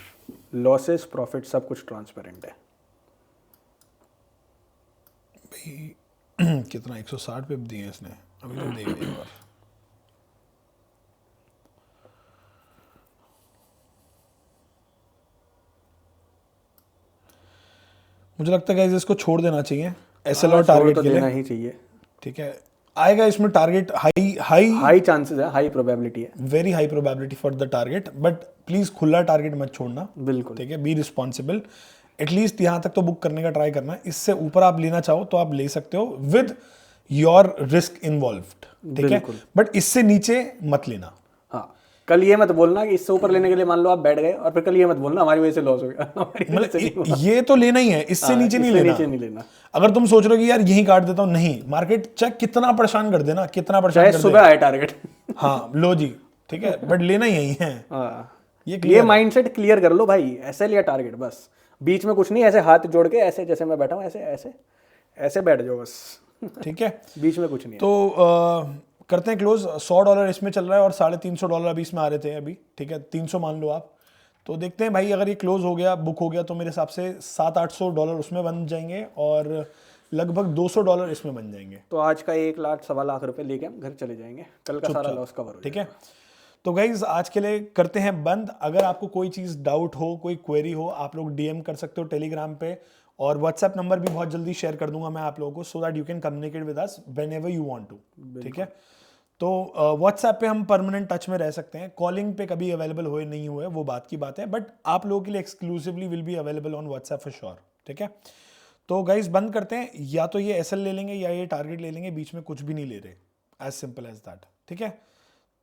losses profit सब कुछ ट्रांसपेरेंट है। भाई कितना 160 पिप दिए इसने, अभी तो देगा एक बार। मुझे लगता है गाइस इसको छोड़ देना चाहिए एसएल और टारगेट तो के देना लिए। ही चाहिए। ठीक है, आएगा इसमें टारगेट, हाई चांसेस है, हाई प्रोबेबिलिटी है, very high probability for the target, but please खुला टारगेट मत छोड़ना। बिल्कुल। ठीक है, बी रिस्पॉन्सिबल, एटलीस्ट यहाँ तक तो बुक करने का ट्राई करना। इससे ऊपर आप लेना चाहो तो आप ले सकते हो विद योर रिस्क इन्वॉल्व्ड। ठीक है, बट इससे नीचे मत लेना। हाँ, कल ये मत बोलना कि इससे ऊपर लेने के लिए मान लो आप बैठ गए और फिर कल ये मत बोलना हमारी वजह से लॉस हो गया। मतलब ये तो लेना ही है, इससे नीचे नहीं लेना। नीचे नहीं लेना। अगर तुम सोच रहे हो कि यार यही काट देता हूँ, नहीं, मार्केट चाहे कितना परेशान कर देना, कितना परेशान कर सुबह आए टारगेट। हाँ लो जी, ठीक है, बट लेना ही यही है। ये माइंडसेट क्लियर कर लो भाई, ऐसे लिया टारगेट बस, बीच में कुछ नहीं, ऐसे हाथ जोड़ के ऐसे जैसे मैं बैठा हूँ ऐसे ऐसे ऐसे बैठ जाओ बस। ठीक है, बीच में कुछ नहीं है। तो करते हैं क्लोज। $100 इसमें चल रहा है और $350 अभी इसमें आ रहे थे अभी। ठीक है, 300 मान लो आप। तो देखते हैं भाई, अगर ये क्लोज हो गया, बुक हो गया, तो मेरे हिसाब से $700-800 उसमें बन जाएंगे और लगभग $200 इसमें बन जाएंगे। तो आज का 1 लाख सवा लाख रुपए लेके हम घर चले जाएंगे, कल का सारा लॉस कवर हो। ठीक है, तो गाइज आज के लिए करते हैं बंद। अगर आपको कोई चीज़ डाउट हो, कोई क्वेरी हो, आप लोग डीएम कर सकते हो टेलीग्राम पे, और व्हाट्सएप नंबर भी बहुत जल्दी शेयर कर दूंगा मैं आप लोगों को, so that you can communicate with us whenever you want to. ठीक है, तो व्हाट्सएप पे हम परमानेंट टच में रह सकते हैं, कॉलिंग पे कभी अवेलेबल हुए नहीं हुए वो बात की बात है, बट आप लोगों के लिए exclusively will be available on WhatsApp for sure. ठीक है, तो गाइज बंद करते हैं, या तो ये एसएल ले लेंगे या ये टारगेट ले लेंगे, बीच में कुछ भी नहीं ले रहे, एज सिंपल एज दैट। ठीक है,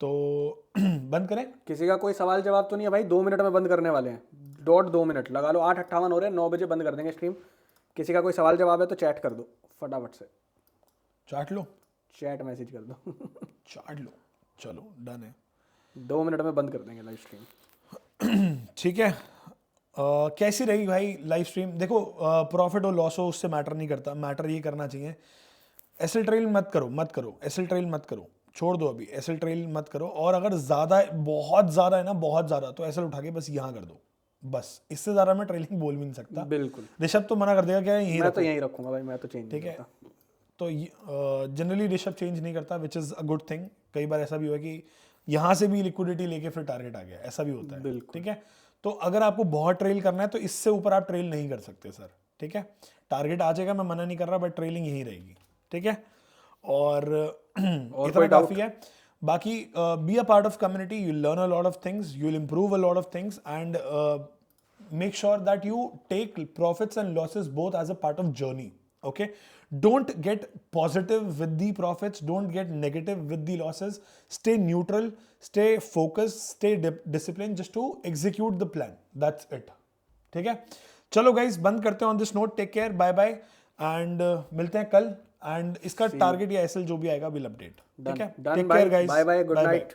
तो बंद करें। किसी का कोई सवाल जवाब तो नहीं है भाई, 2 मिनट में बंद करने वाले हैं, 2 मिनट लगा लो, 8:58 हो रहे हैं, 9 बजे बंद कर देंगे स्ट्रीम। किसी का कोई सवाल जवाब है तो चैट कर दो फटाफट से, चाट लो, चैट मैसेज कर दो। चाट लो, चलो डन है, 2 मिनट में बंद कर देंगे लाइव स्ट्रीम। ठीक है। कैसी रहेगी भाई लाइव स्ट्रीम? देखो, प्रॉफिट हो लॉस हो उससे मैटर नहीं करता, मैटर ये करना चाहिए, एसएल ट्रेल मत करो, एसएल ट्रेल मत करो, छोड़ दो अभी, एसएल ट्रेल मत करो। और अगर ज़्यादा, बहुत ज़्यादा है ना, बहुत ज़्यादा, तो एसएल उठा के बस यहाँ कर दो, बस। इससे ज़्यादा मैं ट्रेलिंग बोल भी नहीं सकता। बिल्कुल, ऋषभ तो मना कर देगा क्या यही, मैं तो यहीं रखूंगा भाई, मैं तो चेंज नहीं करता। तो जनरली ऋषभ चेंज नहीं करता, which is a good thing. कई बार ऐसा भी हुआ कि यहाँ से भी लिक्विडिटी लेके फिर टारगेट आ गया, ऐसा भी होता है। ठीक है, तो अगर आपको बहुत ट्रेल करना है तो इससे ऊपर आप ट्रेल नहीं कर सकते सर। ठीक है, टारगेट आ जाएगा, मैं मना नहीं कर रहा, बट ट्रेलिंग यही रहेगी। ठीक है, और इतना काफ़ी है। बाकी be a part of community, you learn a lot of things, you will improve a lot of things, and make sure that you take profits and losses both as a part of journey. Okay, don't get positive with the profits, don't get negative with the losses, stay neutral, stay focused, stay disciplined, just to execute the plan. That's it. ठीक है, चलो guys बंद करते हैं on this note. Take care, bye bye, and मिलते हैं कल, and इसका टारगेट या एसएल जो भी आएगा विल अपडेट। ठीक है, take care guys, bye bye, good night.